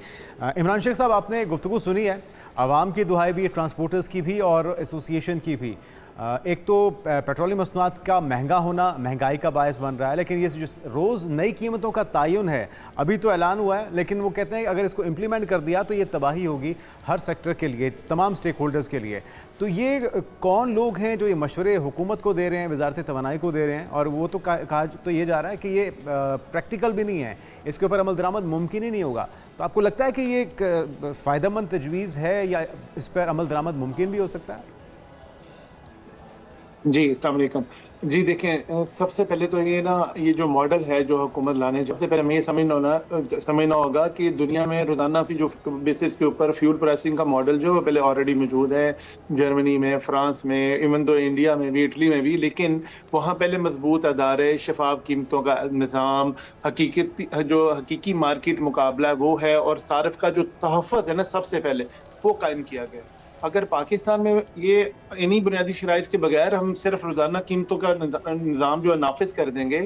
इमरान शेख साहब, आपने गुफ्तगू सुनी है, आवाम की दुहाई भी, ट्रांसपोर्टर्स की भी और एसोसिएशन की भी। एक तो पेट्रोलियम मसनूआत का महंगा होना महंगाई का बायस बन रहा है, लेकिन ये जो रोज़ नई कीमतों का तयन है, अभी तो ऐलान हुआ है, लेकिन वो कहते हैं अगर इसको इम्प्लीमेंट कर दिया तो ये तबाही होगी हर सेक्टर के लिए, तमाम स्टेक होल्डर्स के लिए। तो ये कौन लोग हैं जो ये मशवरे हुकूमत को दे रहे हैं, वजारत तवानाई को दे रहे हैं? और वो तो कहा तो ये जा रहा है कि ये प्रैक्टिकल भी नहीं है, इसके ऊपर अमल दरामद मुमकिन ही नहीं होगा। तो आपको लगता है कि ये एक फ़ायदेमंद तजवीज़ है या इस पर अमल दरामद मुमकिन भी हो सकता है? जी, अस्सलाम वालेकुम। जी देखें, सबसे पहले तो ये ना, ये जो मॉडल है जो हुकूमत लाने, सबसे पहले हमें ये समझना होगा कि दुनिया में रोज़ाना की जो बेसिस के ऊपर फ्यूल प्राइसिंग का मॉडल जो पहले ऑलरेडी मौजूद है, जर्मनी में, फ्रांस में, इवन तो इंडिया में भी, इटली में भी, लेकिन वहाँ पहले मजबूत अदारे, शफाफ कीमतों का निज़ाम, हकीकी मार्केट मुकाबला वो है और सार्फ का जो तहफ़्फ़ुज़ है ना, सबसे पहले वो कायम किया गया। अगर पाकिस्तान में ये इन्हीं बुनियादी शराइत के बगैर हम सिर्फ रोज़ाना कीमतों का निज़ाम जो है नाफिज कर देंगे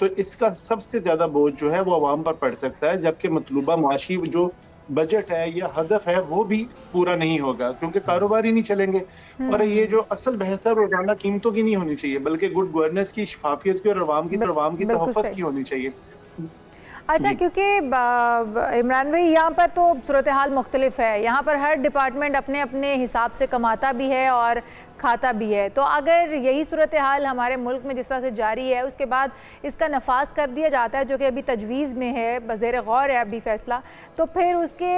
तो इसका सबसे ज़्यादा बोझ जो है वो आवाम पर पड़ सकता है, जबकि मतलूबा माशी जो बजट है या हदफ है वो भी पूरा नहीं होगा, क्योंकि कारोबार ही नहीं चलेंगे। और ये जो असल बहस है रोज़ाना कीमतों की नहीं होनी चाहिए, बल्कि गुड गवर्नेंस की, शफाफियत की और आवाम की तहफ़्फ़ुज़ की होनी चाहिए। अच्छा, क्योंकि इमरान भाई यहाँ पर तो सूरत हाल मुख्तलिफ है, यहाँ पर हर डिपार्टमेंट अपने अपने हिसाब से कमाता भी है और खाता भी है। तो अगर यही सूरत हाल हमारे मुल्क में जिस तरह से जारी है, उसके बाद इसका नफाज कर दिया जाता है, जो कि अभी तजवीज़ में है, बज़ेर गौर है अभी फैसला, तो फिर उसके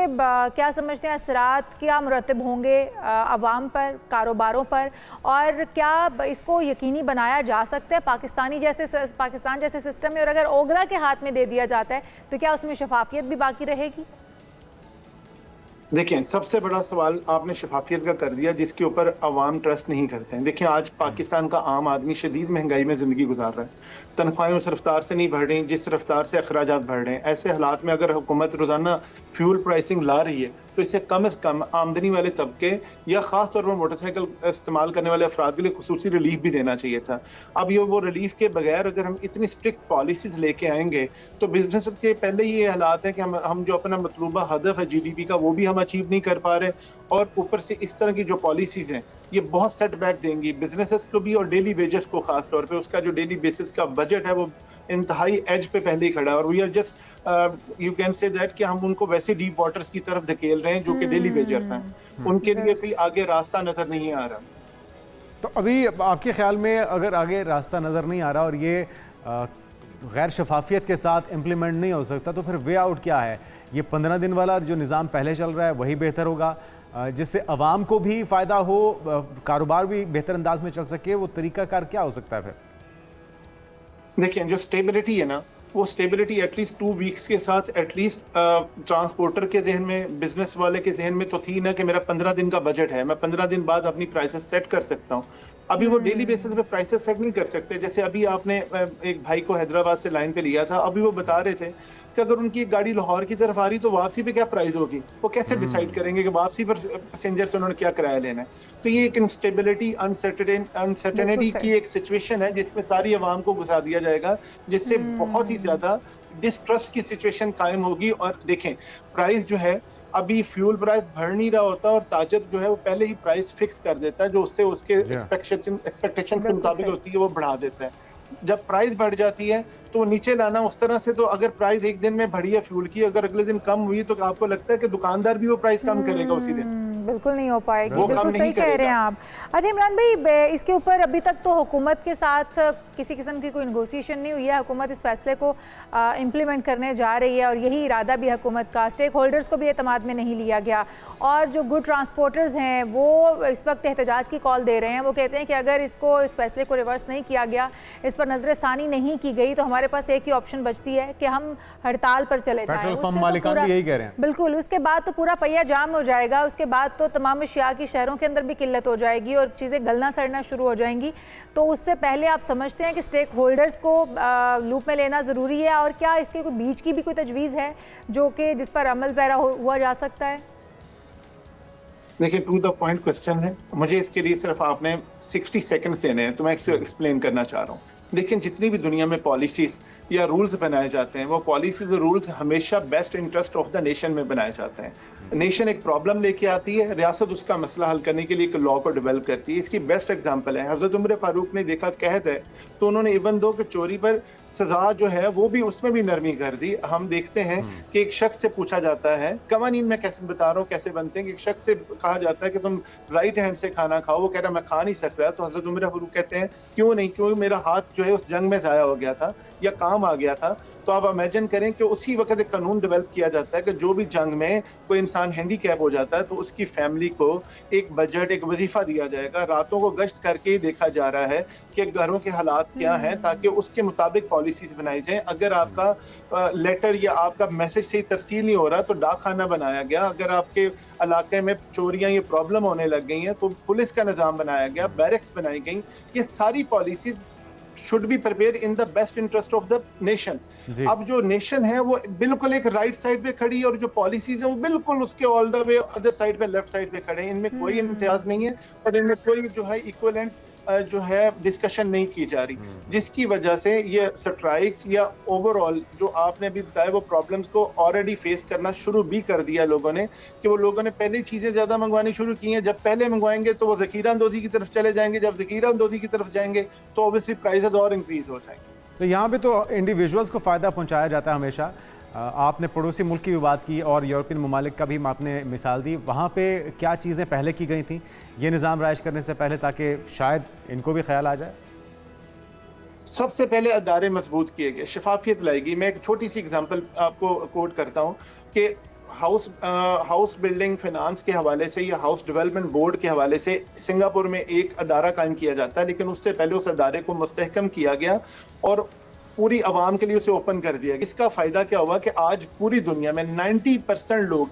क्या समझते हैं असरात क्या मुरतब होंगे अवाम पर, कारोबारों पर, और क्या इसको यकीनी बनाया जा सकता है पाकिस्तान जैसे सिस्टम में? और अगर ओगरा के हाथ में दे दिया जाता है तो क्या उसमें शफाफियत भी बाकी रहेगी? देखिए, सबसे बड़ा सवाल आपने शफाफियत का कर दिया, जिसके ऊपर अवाम ट्रस्ट नहीं करते हैं। देखिए, आज पाकिस्तान का आम आदमी शदीद महंगाई में ज़िंदगी गुजार रहा है। तनख्वाहें उस रफ्तार से नहीं बढ़ रही जिस रफ्तार से अखराजात बढ़ रहे हैं। ऐसे हालात में अगर हुकूमत रोज़ाना फ्यूल प्राइसिंग ला रही है, तो इसे कम से कम आमदनी वाले तबके या ख़ास तौर पर मोटरसाइकिल इस्तेमाल करने वाले अफराद के लिए खुसूसी रिलीफ भी देना चाहिए था। अब ये वो रिलीफ के बगैर अगर हम इतनी स्ट्रिक्ट पॉलिसीज़ लेके आएंगे, तो बिजनेस के पहले ये हालात है कि हम जो अपना मतलूबा हदफ है GDP का, वो भी हम अचीव नहीं कर पा रहे, और ऊपर से इस तरह की जो पॉलिसीज़ हैं ये बहुत सेटबैक देंगी बिजनेसेस को भी और डेली वेजेस को। खास तौर पे उसका जो डेली बेसिस का बजट है वो इंतहाई एज पे पहले ही खड़ा है, और we are just you can say that कि हम उनको वैसे डीप वाटर्स की तरफ धकेल रहे हैं जो कि डेली वेजर्स हैं। उनके लिए कोई आगे रास्ता नजर नहीं आ रहा। तो अभी आपके ख्याल में अगर आगे रास्ता नज़र नहीं आ रहा और ये गैर शफाफियत के साथ इम्प्लीमेंट नहीं हो सकता, तो फिर वे आउट क्या है? ये 15 दिन वाला जो निज़ाम पहले चल रहा है वही बेहतर होगा, जिससे अवाम को भी फ़ायदा हो, कारोबार भी बेहतर अंदाज में चल सके? वो तरीक़ाकार क्या हो सकता है फिर? देखिए, जो स्टेबिलिटी है ना, वो स्टेबिलिटी एटलीस्ट 2 वीक्स के साथ एटलीस्ट ट्रांसपोर्टर के जहन में, बिजनेस वाले के जहन में तो थी ना कि मेरा 15 दिन का बजट है, मैं 15 दिन बाद अपनी प्राइसेस सेट कर सकता हूँ। अभी वो डेली बेसिस पे प्राइसेस सेट नहीं कर सकते। जैसे अभी आपने एक भाई को हैदराबाद से लाइन पे लिया था, अभी वो बता रहे थे कि अगर उनकी गाड़ी लाहौर की तरफ आ रही तो वापसी पे क्या प्राइस होगी, वो कैसे डिसाइड करेंगे कि वापसी पर पैसेंजर से उन्होंने क्या किराया लेना है। तो ये एक इंस्टेबिलिटी, अनसर्टेनिटी की एक सिचुएशन है जिसमें सारी आवाम को घुसा दिया जाएगा, जिससे बहुत ही ज्यादा डिस्ट्रस्ट की सिचुएशन कायम होगी। और देखें, प्राइस जो है, अभी फ्यूल प्राइस बढ़ नहीं रहा होता और ताजर जो है वो पहले ही प्राइस फिक्स कर देता है, जो उससे उसके एक्सपेक्टेशन के मुताबिक होती है वो बढ़ा देता है। जब प्राइस बढ़ जाती है तो नीचे लाना उस तरह से, तो अगर प्राइस एक दिन में बढ़ी है फ्यूल की, अगर अगले दिन कम हुई तो आपको लगता है कि दुकानदार भी वो प्राइस कम करेगा उसी दिन? बिल्कुल नहीं हो पाएगी। बिल्कुल सही कह रहे हैं आप। अच्छा इमरान भाई, इसके ऊपर अभी तक तो हुकूमत के साथ किसी किस्म की कोई नेगोशिएशन नहीं हुई है। हुकूमत इस फैसले को इम्प्लीमेंट करने जा रही है और यही इरादा भी हुकूमत का। स्टेक होल्डर्स को भी एतमाद में नहीं लिया गया, और जो गुड ट्रांसपोर्टर्स हैं वो इस वक्त एहतजाज की कॉल दे रहे हैं। वो कहते हैं कि अगर इस फैसले को रिवर्स नहीं किया गया, इस पर नजरसानी नहीं की गई, तो हमारे पास एक ही ऑप्शन बचती है कि हम हड़ताल पर चले जाएं। पेट्रोल पंप मालिकान भी यही कह रहे हैं। बिल्कुल, उसके बाद तो पूरा पहिया जाम हो जाएगा। उसके बाद तो तमाम अशिया की शहरों के अंदर भी किल्लत हो जाएगी और चीज़ें गलना सड़ना शुरू हो जाएंगी। तो उससे पहले आप समझते हैं कि स्टेक होल्डर्स को लूप में लेना ज़रूरी है, और क्या इसके कोई बीच की भी कोई तजवीज़ है जो कि जिस पर अमल पैरा हुआ जा सकता है? देखिए, टू द पॉइंट क्वेश्चन है, मुझे इसके लिए सिर्फ आपने 60 सेकंड देने हैं, तो मैं इसे एक्सप्लेन करना चाह रहा हूँ। लेकिन जितनी भी दुनिया में पॉलिसीज या रूल्स बनाए जाते हैं, वो पॉलिसीज और रूल्स हमेशा best interest of the nation में बनाए जाते हैं। नेशन एक प्रॉब्लम लेके आती है, रियासत उसका मसला हल करने के लिए एक लॉ को डेवलप करती है। इसकी बेस्ट एग्जांपल है हज़रत उमर फारूक ने देखा कहत है, तो उन्होंने इवन दो कि चोरी पर सजा जो है वो भी, उसमें भी नरमी कर दी। हम देखते हैं कि एक शख्स से पूछा जाता है, कवानीन में कैसे बता रहा हूँ कैसे बनते हैं, कि एक शख्स से कहा जाता है कि तुम राइट हैंड से खाना खाओ, वो कह रहा मैं खा नहीं सकता। तो हज़रत उमर फारूक कहते हैं क्यों नहीं, क्यों, मेरा हाथ जो है उस जंग में ज़ाया हो गया था या काम आ गया था। तो आप इमेजिन करें कि उसी वक्त एक कानून डेवलप किया जाता है कि जो भी जंग में कोई इंसान हैंडीकैप हो जाता है तो उसकी फैमिली को एक बजट, एक वजीफा दिया जाएगा। रातों को गश्त करके ही देखा जा रहा है कि घरों के हालात क्या हैं, ताकि उसके मुताबिक पॉलिसीज बनाई जाए। अगर आपका लेटर या आपका मैसेज से तरसील नहीं हो रहा तो डाक खाना बनाया गया। अगर आपके इलाके में चोरियां ये प्रॉब्लम होने लग गई हैं तो पुलिस का निज़ाम बनाया गया, बैरक्स बनाई गई। ये सारी policies should be prepared in the best interest of the nation। अब जो नेशन है वो बिल्कुल एक राइट साइड पे खड़ी है और जो पॉलिसीज है वो बिल्कुल उसके all the way other side पे, लेफ्ट साइड पे खड़े हैं। इनमें कोई इम्तियाज नहीं है और इनमें कोई जो है इक्विवेलेंट जो है डिस्कशन नहीं की जा रही, जिसकी वजह से ये स्ट्राइक्स या ओवरऑल जो आपने भी बताया वो प्रॉब्लम्स को ऑलरेडी फेस करना शुरू भी कर दिया लोगों ने, कि वो लोगों ने पहले चीज़ें ज़्यादा मंगवानी शुरू की हैं। जब पहले मंगवाएंगे तो वो ज़ख़ीरा अंदोज़ी की तरफ चले जाएंगे, जब ज़ख़ीरा अंदोज़ी की तरफ जाएंगे तो ऑब्वियसली प्राइसेस और इंक्रीज हो जाएंगे। तो यहाँ पे तो इंडिविजुअल्स को फ़ायदा पहुँचाया जाता है हमेशा। आपने पड़ोसी मुल्क की भी बात की और यूरोपियन ममालिक का भी आपने मिसाल दी। वहाँ पे क्या चीज़ें पहले की गई थी ये निज़ाम राइज करने से पहले, ताकि शायद इनको भी ख्याल आ जाए? सबसे पहले अदारे मजबूत किए गए, शफाफियत लाएगी। मैं एक छोटी सी एग्जांपल आपको कोट करता हूँ कि हाउस बिल्डिंग फाइनेंस के हवाले से या हाउस डेवलपमेंट बोर्ड के हवाले से सिंगापुर में एक अदारा कायम किया जाता है, लेकिन उससे पहले उस अदारे को मुस्तहकम किया गया और पूरी आवाम के लिए उसे ओपन कर दिया। इसका फ़ायदा क्या हुआ कि आज पूरी दुनिया में 90% लोग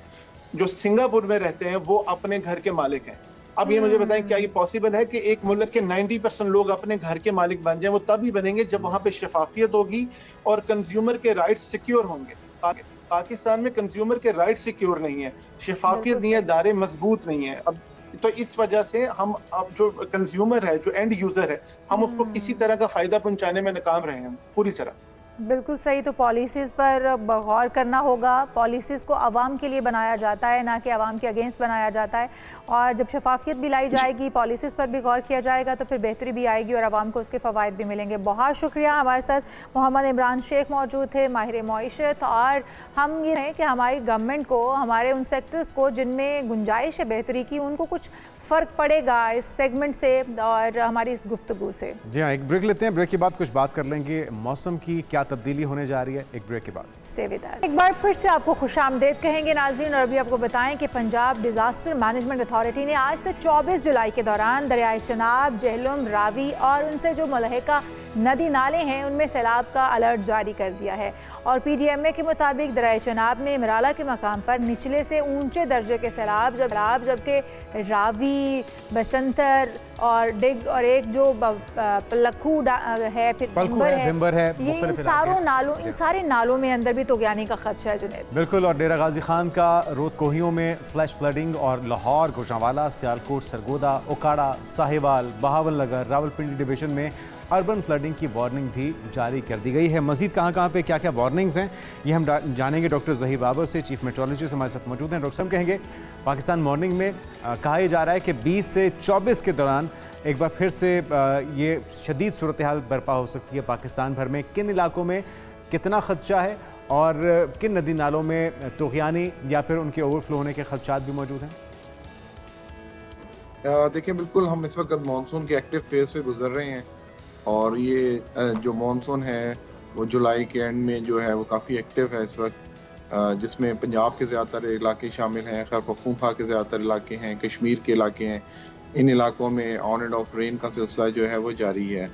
जो सिंगापुर में रहते हैं वो अपने घर के मालिक हैं। अब ये मुझे बताएं, क्या ये पॉसिबल है कि एक मुल्क के 90% लोग अपने घर के मालिक बन जाएं? वो तभी बनेंगे जब वहाँ पे शफाफियत होगी और कंज्यूमर के राइट्स सिक्योर होंगे। पाकिस्तान में कंज्यूमर के राइट्स सिक्योर नहीं है, शफाफियत नहीं है, दायरे मजबूत नहीं है। अब तो इस वजह से हम अब जो कंज्यूमर है, जो एंड यूजर है, हम उसको किसी तरह का फायदा पहुंचाने में नाकाम रहे हैं पूरी तरह। बिल्कुल सही। तो पॉलिसीज़ पर गौर करना होगा। पॉलिसीज़ को आवाम के लिए बनाया जाता है, ना कि आवाम के अगेंस्ट बनाया जाता है। और जब शफाफियत भी लाई जाएगी, पॉलिसीज़ पर भी गौर किया जाएगा, तो फिर बेहतरी भी आएगी और आवाम को उसके फ़वाइद भी मिलेंगे। बहुत शुक्रिया। हमारे साथ मोहम्मद इमरान शेख मौजूद थे, माहिर मईशत। और हम ये हैं कि हमारी गवर्नमेंट को, हमारे उन सेक्टर्स को जिनमें गुंजाइश है बेहतरी की, उनको कुछ फ़र्क पड़ेगा इस सेगमेंट से और हमारी इस गुफ्तगू से। जी हाँ, एक ब्रेक लेते हैं। ब्रेक के बाद कुछ बात कर लेंगे मौसम की, क्या तब्दीली होने जा रही है। एक ब्रेक के बाद स्टे विद अस। एक बार फिर से आपको खुशामदीद कहेंगे नाज़रीन, और अभी आपको बताएं कि पंजाब डिज़ास्टर मैनेजमेंट अथॉरिटी ने आज से 24 जुलाई के दौरान दरियाए चनाब, जेहलम, रावी और उनसे जो मुल्हिका नदी नाले हैं उनमें सैलाब का अलर्ट जारी कर दिया है। और PDMA के मुताबिक दरियाए चनाब में इमराला के मकाम पर निचले से ऊंचे दर्जे के सैलाब, जबकि रावी, बसंतर और डिग और एक जो पलखू है, फिर भिंबर है, ये इन सारे नालों में अंदर भी तोगयानी का खदशा है जुनैद। बिल्कुल। और डेरा गाजी खान का रोद कोहियों में फ्लैश फ्लडिंग और लाहौर, गुजरांवाला, सियालकोट, सरगोदा, ओकाड़ा, साहिवाल, बहावलनगर, रावलपिंडी डिवीजन में अर्बन फ्लडिंग की वार्निंग भी जारी कर दी गई है। मजीद कहाँ पे क्या क्या वार्निंग्स हैं ये हम जानेंगे डॉक्टर ज़हीर बाबर से, चीफ मेट्रोलॉजिस्ट हमारे साथ मौजूद हैं। डॉक्टर साहब कहेंगे, पाकिस्तान मॉर्निंग में कहा जा रहा है कि 20 से 24 के दौरान एक बार फिर से ये शदीद सूरत हाल बर्पा हो सकती है पाकिस्तान भर में। किन इलाकों में कितना खदशा है और किन नदी नालों में तोगयानी या फिर उनके ओवरफ्लो होने के खदशात भी मौजूद हैं? देखिए, बिल्कुल हम इस वक्त मानसून के एक्टिव फेज से गुजर रहे हैं और ये जो मानसून है वो जुलाई के एंड में जो है वो काफ़ी एक्टिव है इस वक्त, जिसमें पंजाब के ज़्यादातर इलाके शामिल हैं, खैर पख्तूनख्वा के ज़्यादातर इलाके हैं, कश्मीर के इलाके हैं। इन इलाकों में ऑन एंड ऑफ रेन का सिलसिला जो है वो जारी है।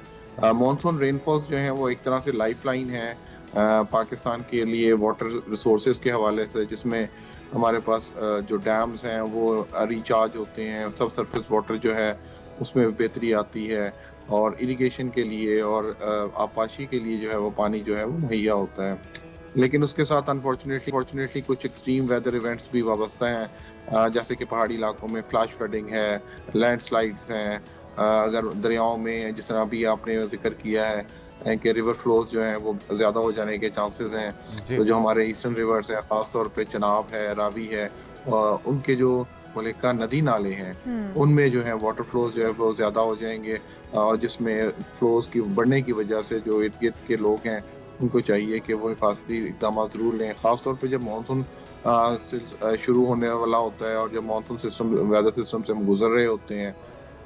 मानसून रेनफॉल्स जो हैं वो एक तरह से लाइफलाइन है पाकिस्तान के लिए वाटर रिसोर्सेज के हवाले से, जिसमें हमारे पास जो डैम्स हैं वो रिचार्ज होते हैं, सब सरफेस वाटर जो है उसमें बेहतरी आती है और इरिगेशन के लिए और आपाशी के लिए जो है वो पानी जो है वो मुहैया होता है। लेकिन उसके साथ अनफॉर्चुनेटली कुछ एक्सट्रीम वेदर इवेंट्स भी वाबस्ता हैं, जैसे कि पहाड़ी इलाकों में फ्लैश फ्लडिंग है, लैंडस्लाइड्स हैं, अगर दरियाओं में जिस तरह अभी आपने जिक्र किया है कि रिवर फ्लोज जो हैं वो ज़्यादा हो जाने के चांसेस हैं, तो जो हमारे ईस्टर्न रिवर्स हैं, ख़ासतौर पे चनाब है, रावी है, उनके जो मुल्हिका नदी नाले हैं उनमें जो है वाटर फ्लोज जो है वो ज़्यादा हो जाएंगे, और जिसमें फ्लोज की बढ़ने की वजह से जो इर्द गिर्द के लोग हैं उनको चाहिए कि वो हिफाजती इक़दाम ज़रूर लें, ख़ासतौर पे जब मानसून शुरू होने वाला होता है और जब मानसून सिस्टम वेदर सिस्टम से हम गुजर रहे होते हैं,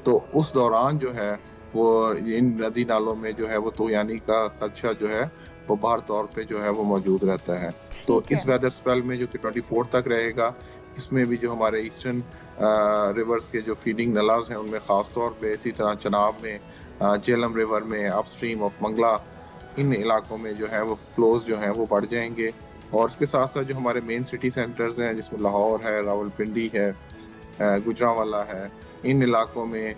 तो उस दौरान जो है वो इन नदी नालों में जो है वो तोयानी का खदशा जो है वो बाहर तौर पे जो है वो मौजूद रहता है। तो इस वेदर स्पेल में जो कि 24 तक रहेगा, इसमें भी जो हमारे ईस्टर्न रिवर्स के जो फीडिंग नलाज हैं उनमें ख़ास तौर पे, इसी तरह चनाब में, जेहलम रिवर में, अपस्ट्रीम ऑफ मंगला, इन इलाकों में जो है वो फ्लोज जो हैं वो बढ़ जाएंगे। और इसके साथ साथ जो हमारे मेन सिटी सेंटर्स हैं जिसमें लाहौर है, रावलपिंडी है, गुजरांवाला है, इन इलाकों में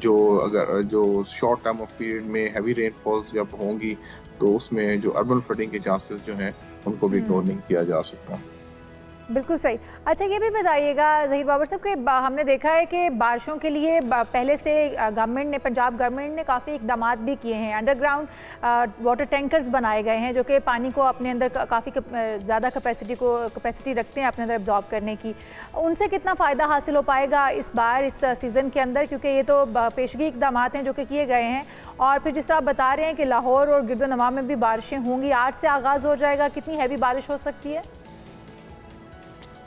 जो शॉर्ट टर्म ऑफ पीरियड में हैवी रेनफॉल्स जब होंगी तो उसमें जो अर्बन फ्लडिंग के चांसेस जो हैं उनको भी इग्नोर नहीं किया जा सकता। बिल्कुल सही। अच्छा, ये भी बताइएगा ज़हीर बाबर साहब कि हमने देखा है कि बारिशों के लिए पहले से गवर्नमेंट ने, पंजाब गवर्नमेंट ने काफ़ी इकदाम भी किए हैं। अंडरग्राउंड वाटर टैंकर्स बनाए गए हैं जो कि पानी को अपने अंदर काफ़ी ज़्यादा कैपेसिटी रखते हैं अपने अंदर एब्जॉर्ब करने की। उनसे कितना फ़ायदा हासिल हो पाएगा इस बार, इस सीज़न के अंदर, क्योंकि ये तो पेशगी इकदाम हैं जो कि किए गए हैं। और फिर जिस तरह आप बता रहे हैं कि लाहौर और गिरदोनवा में भी बारिशें होंगी, आज से आगाज़ हो जाएगा, कितनी हैवी बारिश हो सकती है?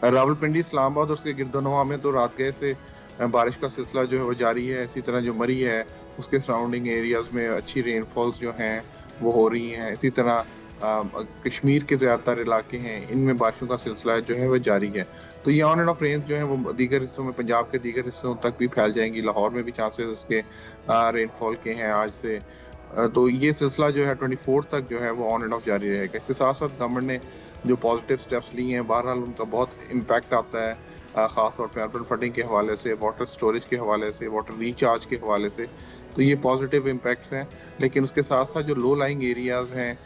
रावलपिंडी, इस्लामाबाद और उसके गिरदोनवा में तो रात गए से बारिश का सिलसिला जो है वो जारी है। इसी तरह जो मरी है उसके सराउंडिंग एरियाज़ में अच्छी रेनफॉल्स जो हैं वो हो रही हैं। इसी तरह कश्मीर के ज़्यादातर इलाके हैं इनमें बारिशों का सिलसिला जो है वो जारी है। तो ये ऑन एंड ऑफ रेंज जो है वो दीगर हिस्सों में, पंजाब के दीगर हिस्सों तक भी फैल जाएंगी। लाहौर में भी चांसेस इसके रेनफॉल के हैं आज से। तो ये सिलसिला जो है 24 तक जो है वो ऑन एंड ऑफ जारी रहेगा। इसके साथ साथ गवर्नमेंट ने जो पॉजिटिव स्टेप्स लिए हैं, बहरहाल उनका बहुत इम्पैक्ट आता है, ख़ास तौर पे अर्बन फ्लडिंग के हवाले से, वाटर स्टोरेज के हवाले से, वाटर रिचार्ज के हवाले से, तो ये पॉजिटिव इम्पैक्ट्स हैं। लेकिन उसके साथ साथ जो लो लाइंग एरियाज़ हैं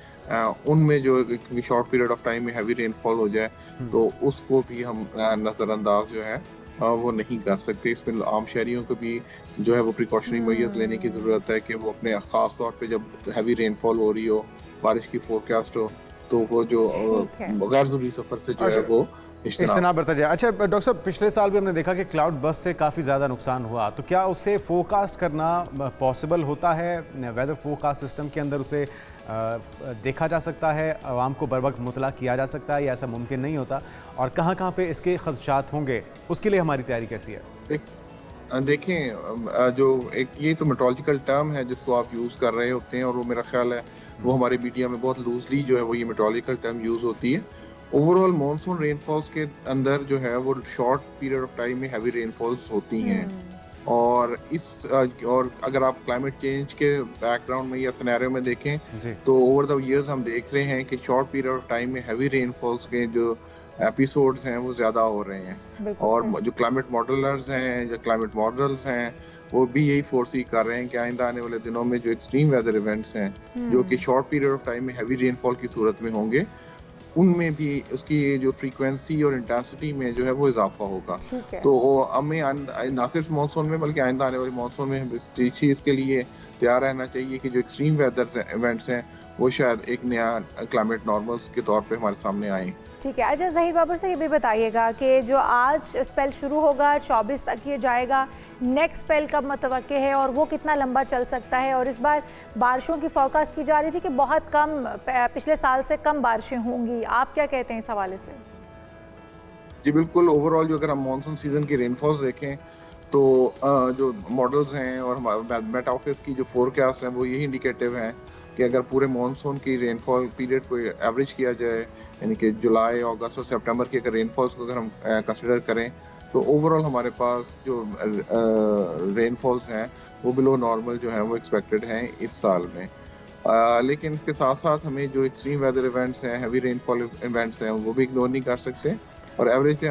उनमें जो शॉर्ट पीरियड ऑफ टाइम में हैवी रेनफॉल हो जाए तो उसको भी हम नज़रअंदाज जो है वो नहीं कर सकते। इसमें आम शहरियों को भी जो है वो प्रिकॉशनरी मेजर्स लेने की ज़रूरत है कि वो अपने ख़ास तौर पे जब हैवी रेनफॉल हो रही हो, बारिश की फोरकास्ट हो, तो वो जो गैर ज़रूरी सफ़र से जो है वो इज्तनाब बरता जाए। अच्छा डॉक्टर साहब, पिछले साल भी हमने देखा कि क्लाउड बस्ट से काफ़ी ज़्यादा नुकसान हुआ, तो क्या उसे फोरकास्ट करना पॉसिबल होता है? वेदर फोरकास्ट सिस्टम के अंदर उसे देखा जा सकता है, आवाम को बर वक्त मुतला किया जा सकता है, या ऐसा मुमकिन नहीं होता? और कहाँ कहाँ पे इसके खदशात होंगे, उसके लिए हमारी तैयारी कैसी है? देखें, जो एक ये तो मेट्रोलॉजिकल टर्म है जिसको आप यूज़ कर रहे होते हैं, और वो मेरा ख्याल है वो हमारे मीडिया में बहुत लूजली जो है वो ये मेट्रोलॉजिकल टर्म यूज़ होती है। ओवरऑल मॉनसून रेनफॉल्स के अंदर जो है वो शॉर्ट पीरियड ऑफ टाइम में हैवी रेनफॉल्स होती हैं, और और अगर आप क्लाइमेट चेंज के बैकग्राउंड में या सिनेरियो में देखें तो ओवर द इयर्स हम देख रहे हैं कि शॉर्ट पीरियड ऑफ टाइम में हैवी रेनफॉल्स के जो एपिसोड्स हैं वो ज़्यादा हो रहे हैं, और जो क्लाइमेट मॉडलर्स हैं, जो क्लाइमेट मॉडल्स हैं, वो भी यही फोरसी कर रहे हैं कि आइंदा आने वाले दिनों में जो एक्सट्रीम वेदर इवेंट्स हैं जो कि शॉर्ट पीरियड ऑफ टाइम में हैवी रेनफॉल की सूरत में होंगे, उनमें भी उसकी जो फ्रीक्वेंसी और इंटेंसिटी में जो है वो इजाफा होगा। तो हमें ना सिर्फ मानसून में बल्कि आइंदा आने वाले मानसून में इस चीज़ के लिए तैयार रहना चाहिए कि जो एक्सट्रीम वेदर इवेंट्स हैं वो शायद एक नया क्लाइमेट नॉर्मल्स के तौर पे हमारे सामने आए। ठीक है। अच्छा ज़हीर बाबर से ये भी बताइएगा कि जो आज स्पेल शुरू होगा 24 तक ये जाएगा, नेक्स्ट स्पेल कब मुतवक्के है और वो कितना लंबा चल सकता है? और इस बार बारिशों की फोरकास्ट की जा रही थी कि बहुत कम, पिछले साल से कम बारिशें होंगी, आप क्या कहते हैं इस हवाले से? जी बिल्कुल, ओवरऑल जो अगर हम मानसून सीजन की रेनफॉल्स देखें तो जो मॉडल्स हैं और मेट ऑफिस की जो फोरकास्ट हैं वो यही इंडिकेटिव हैं कि अगर पूरे मानसून की रेनफॉल पीरियड को एवरेज किया जाए, यानी कि जुलाई, अगस्त और सितंबर की अगर रेनफॉल्स को अगर हम कंसिडर करें तो ओवरऑल हमारे पास जो रेनफॉल्स हैं वो बिलो नॉर्मल जो है वो एक्सपेक्टेड हैं इस साल में। लेकिन इसके साथ साथ हमें जो एक्सट्रीम वेदर इवेंट्स हैं, हैवी रेनफॉल इवेंट्स हैं, वो भी इग्नोर नहीं कर सकते, और एवरेज से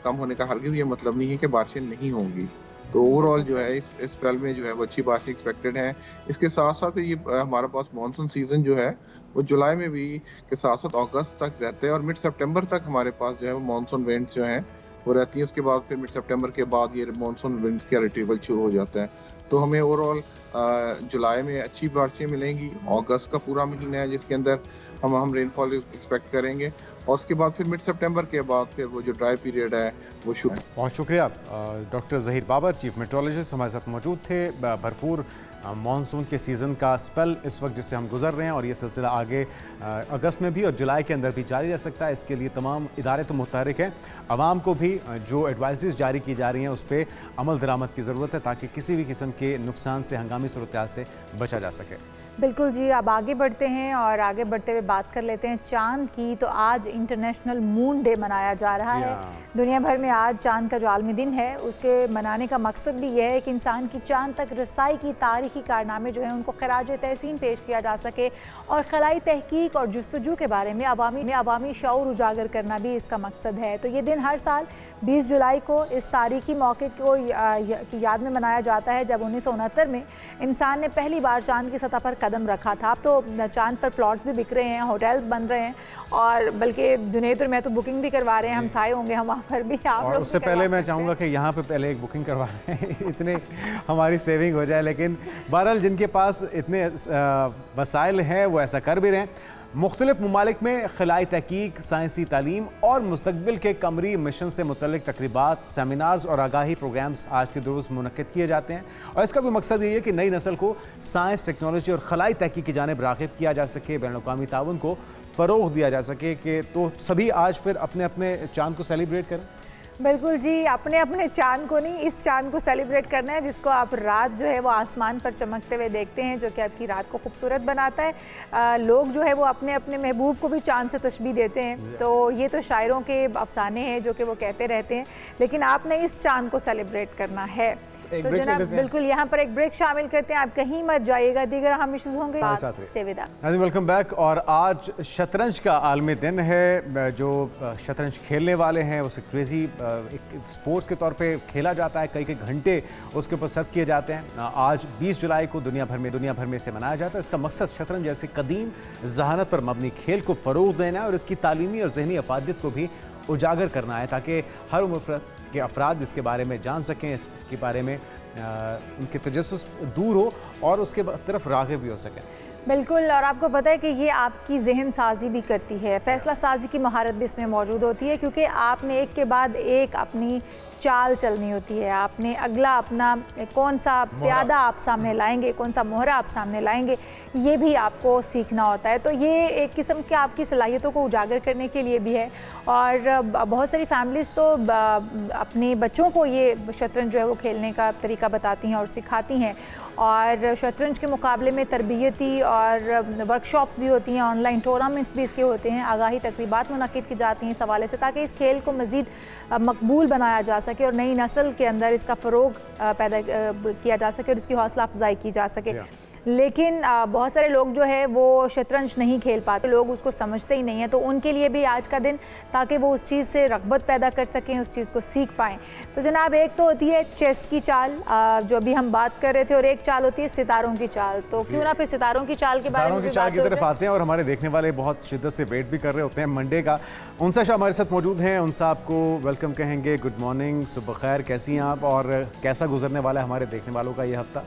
कम होने का हरगिज़ ये मतलब नहीं है कि बारिशें नहीं होंगी। तो ओवरऑल जो है इस स्पेल में जो है वो अच्छी बारिश एक्सपेक्टेड है। इसके साथ साथ ये हमारे पास मानसून सीजन जो है वो जुलाई में भी के साथ साथ अगस्त तक रहते हैं, और मिड सितंबर तक हमारे पास जो है वो मानसून विंड्स जो हैं वो रहती है। उसके बाद फिर मिड सितंबर के बाद ये मानसून विंड्स का रिट्रीवल शुरू हो जाता है। तो हमें ओवरऑल जुलाई में अच्छी बारिशें मिलेंगी, अगस्त का पूरा महीना है जिसके अंदर हम रेनफॉल एक्सपेक्ट करेंगे, और उसके बाद फिर मिड सितंबर के बाद फिर वो जो ड्राई पीरियड है वो शुरू। बहुत शुक्रिया doctor Zaheer Babar, chief meteorologist हमारे साथ मौजूद थे। भरपूर मानसून के सीज़न का स्पेल इस वक्त जिससे हम गुजर रहे हैं, और ये सिलसिला आगे अगस्त में भी और जुलाई के अंदर भी जारी रह सकता है। इसके लिए तमाम इदारे तो मुतहरिक हैं, आवाम को भी जो एडवाइजरीज जारी की जा रही हैं उस पर अमल दरामद की ज़रूरत है ताकि किसी भी किस्म के नुकसान से, हंगामी सूरत से बचा जा सके। बिल्कुल जी, अब आगे बढ़ते हैं और आगे बढ़ते हुए बात कर लेते हैं चांद की। तो आज इंटरनेशनल मून डे मनाया जा रहा है। दुनिया भर में आज चांद का जो आलमी दिन है उसके मनाने का मकसद भी यह है कि इंसान की चांद तक रसाई की तारीखी कारनामे जो हैं उनको खराज तहसीन पेश किया जा सके, और खलाई तहकीक और जुस्तजू के बारे में अवामी शऊर उजागर करना भी इसका मकसद है। तो ये दिन हर साल 20 जुलाई को इस तारीखी मौके को की याद में मनाया जाता है जब 1969 में इंसान ने पहली बार चांद की सतह पर कदम रखा था। अब तो चांद पर प्लॉट्स भी बिक रहे हैं, होटल्स बन रहे हैं, और बल्कि जुनेद और मैं तो बुकिंग भी करवा रहे हैं, हम साए होंगे हम वहाँ पर भी। आप और उससे पहले मैं चाहूँगा कि यहाँ पे पहले एक बुकिंग करवा लें इतने हमारी सेविंग हो जाए। लेकिन बहरहाल जिनके पास इतने वसाइल हैं वो ऐसा कर भी रहे हैं। मुख्तलिफ ममालिक में खलाई तहकीक, साइंसी तालीम और मुस्तकबिल के कमरी मिशन से मुतल्लिक तकरीबात, सेमिनार्स और आगाही प्रोग्राम्स आज के रोज़ मुनक्किद किए जाते हैं, और इसका भी मकसद ये है कि नई नस्ल को साइंस, टेक्नोलॉजी और खलाई तहकीक की जानिब राग़िब किया जा सके, बैनुल-अक़वामी ताउन को फ़रोग़ दिया जा सके, कि तो सभी आज फिर अपने अपने चांद को सेलिब्रेट करें। बिल्कुल जी, अपने अपने चांद को नहीं, इस चांद को सेलिब्रेट करना है जिसको आप रात जो है वो आसमान पर चमकते हुए देखते हैं, जो कि आपकी रात को खूबसूरत बनाता है। लोग जो है वो अपने अपने महबूब को भी चांद से तशबीह देते हैं, तो ये तो शायरों के अफसाने हैं जो कि वो कहते रहते हैं, लेकिन आपने इस चांद को सेलिब्रेट करना है। एक तो ब्रेक ले जनाब लेते हैं। बिल्कुल यहाँ पर एक ब्रेक शामिल करते हैं, आप कहीं मत जाइएगा, दीगर हम इश्यूज होंगे हमारे साथ रहिए। से विदा। नाज़रीन वेलकम बैक। और आज शतरंज का आलमी दिन है। जो शतरंज खेलने वाले हैं उसे क्रेजी एक स्पोर्ट्स के तौर पे खेला जाता है, कई कई घंटे उसके ऊपर सर्व किए जाते हैं। आज 20 जुलाई को दुनिया भर में इसे मनाया जाता है। इसका मकसद शतरंज जैसे कदीम जहानत पर मबनी खेल को फ़रोग़ देना है और इसकी तालीमी और जहनी अफादियत को भी उजागर करना है, ताकि हर उम्र के अफराद इसके बारे में जान सकें, इसके बारे में उनके तजस्सुस दूर हो और उसके तरफ राग़िब भी हो सकें। बिल्कुल, और आपको पता है कि ये आपकी जहन साजी भी करती है, फ़ैसला साजी की महारत भी इसमें मौजूद होती है, क्योंकि आपने एक के बाद एक अपनी चाल चलनी होती है। आपने अगला अपना कौन सा प्यादा आप सामने लाएंगे, कौन सा मोहरा आप सामने लाएंगे, ये भी आपको सीखना होता है। तो ये एक किस्म की आपकी सलाहियतों को उजागर करने के लिए भी है। और बहुत सारी फैमिलीज़ तो अपने बच्चों को ये शतरंज जो है वो खेलने का तरीका बताती हैं और सिखाती हैं। और शतरंज के मुकाबले में तरबियती और वर्कशॉप्स भी होती हैं, ऑनलाइन टूर्नामेंट्स भी इसके होते हैं, आगाही तकरीबात मुनक़िद की जाती हैं इस हवाले से, ताकि इस खेल को मज़ीद मकबूल बनाया जा सके और नई नस्ल के अंदर इसका फ़रोग़ पैदा किया जा सके और इसकी हौसला अफजाई की जा सके। लेकिन बहुत सारे लोग जो है वो शतरंज नहीं खेल पाते, लोग उसको समझते ही नहीं हैं। तो उनके लिए भी आज का दिन, ताकि वो उस चीज़ से रग़बत पैदा कर सकें, उस चीज़ को सीख पाएँ। तो जनाब एक तो होती है चेस की चाल जो अभी हम बात कर रहे थे, और एक चाल होती है सितारों की चाल। तो क्यों ना फिर सितारों की चाल के बारे में की चाल की तरफ आते हैं। और हमारे देखने वाले बहुत शिद्दत से वेट भी कर रहे होते हैं मंडे का। उनसा शाह हमारे साथ मौजूद हैं, उनसा आपको वेलकम कहेंगे। गुड मॉर्निंग, सुबह खैर, कैसी हैं आप और कैसा गुजरने वाला है हमारे देखने वालों का ये हफ्ता?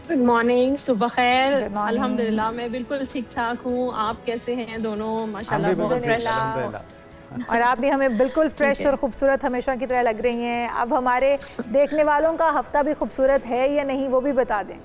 गुड मॉर्निंग, सुबह खैर। अल्हम्दुलिल्लाह मैं बिल्कुल ठीक ठाक हूँ। आप कैसे हैं दोनों? माशाल्लाह बहुत फ्रेश। और आप भी हमें बिल्कुल फ्रेश और खूबसूरत हमेशा की तरह लग रही हैं। अब हमारे देखने वालों का हफ्ता भी खूबसूरत है या नहीं, वो भी बता दें।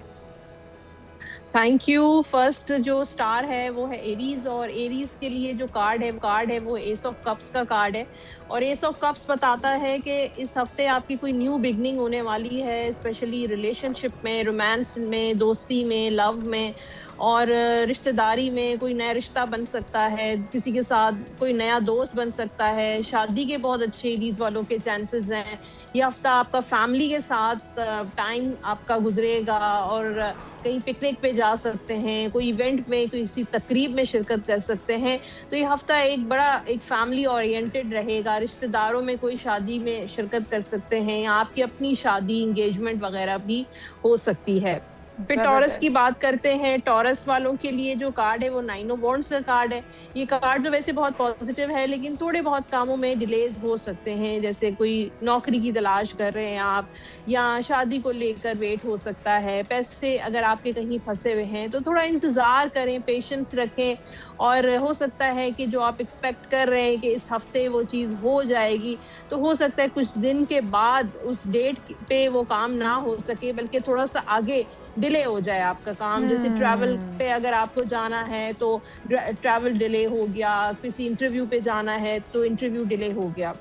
Thank you. फर्स्ट जो स्टार है वो है एरीज, और एरीज के लिए जो कार्ड है वो एस ऑफ कप्स का कार्ड है। और एस ऑफ कप्स बताता है कि इस हफ्ते आपकी कोई न्यू बिगनिंग होने वाली है, स्पेशली रिलेशनशिप में, रोमांस में, दोस्ती में, लव में और रिश्तेदारी में। कोई नया रिश्ता बन सकता है, किसी के साथ कोई नया दोस्त बन सकता है। शादी के बहुत अच्छे एरीज वालों के चांसेस हैं। ये हफ्ता आपका फैमिली के साथ टाइम आपका गुजरेगा और कहीं पिकनिक पे जा सकते हैं, कोई इवेंट में, किसी तकरीब में शिरकत कर सकते हैं। तो ये हफ्ता एक बड़ा एक फैमिली ओरिएंटेड रहेगा। रिश्तेदारों में कोई शादी में शिरकत कर सकते हैं, या आपकी अपनी शादी, इंगेजमेंट वगैरह भी हो सकती है। फिर टॉरस की बात करते हैं। टॉरस वालों के लिए जो कार्ड है वो 9 ऑफ वॉन्ड्स का कार्ड है। ये कार्ड जो वैसे बहुत पॉजिटिव है, लेकिन थोड़े बहुत कामों में डिलेज हो सकते हैं, जैसे कोई नौकरी की तलाश कर रहे हैं आप, या शादी को लेकर वेट हो सकता है। पैसे अगर आपके कहीं फंसे हुए हैं तो थोड़ा इंतज़ार करें, पेशेंस रखें, और हो सकता है कि जो आप एक्सपेक्ट कर रहे हैं कि इस हफ्ते वो चीज़ हो जाएगी, तो हो सकता है कुछ दिन के बाद उस डेट पे वो काम ना हो सके, बल्कि थोड़ा सा आगे डिले हो जाए आपका काम। जैसे ट्रैवल पे अगर आपको जाना है तो ट्रैवल डिले हो गया, किसी इंटरव्यू पे जाना है तो इंटरव्यू डिले हो गया।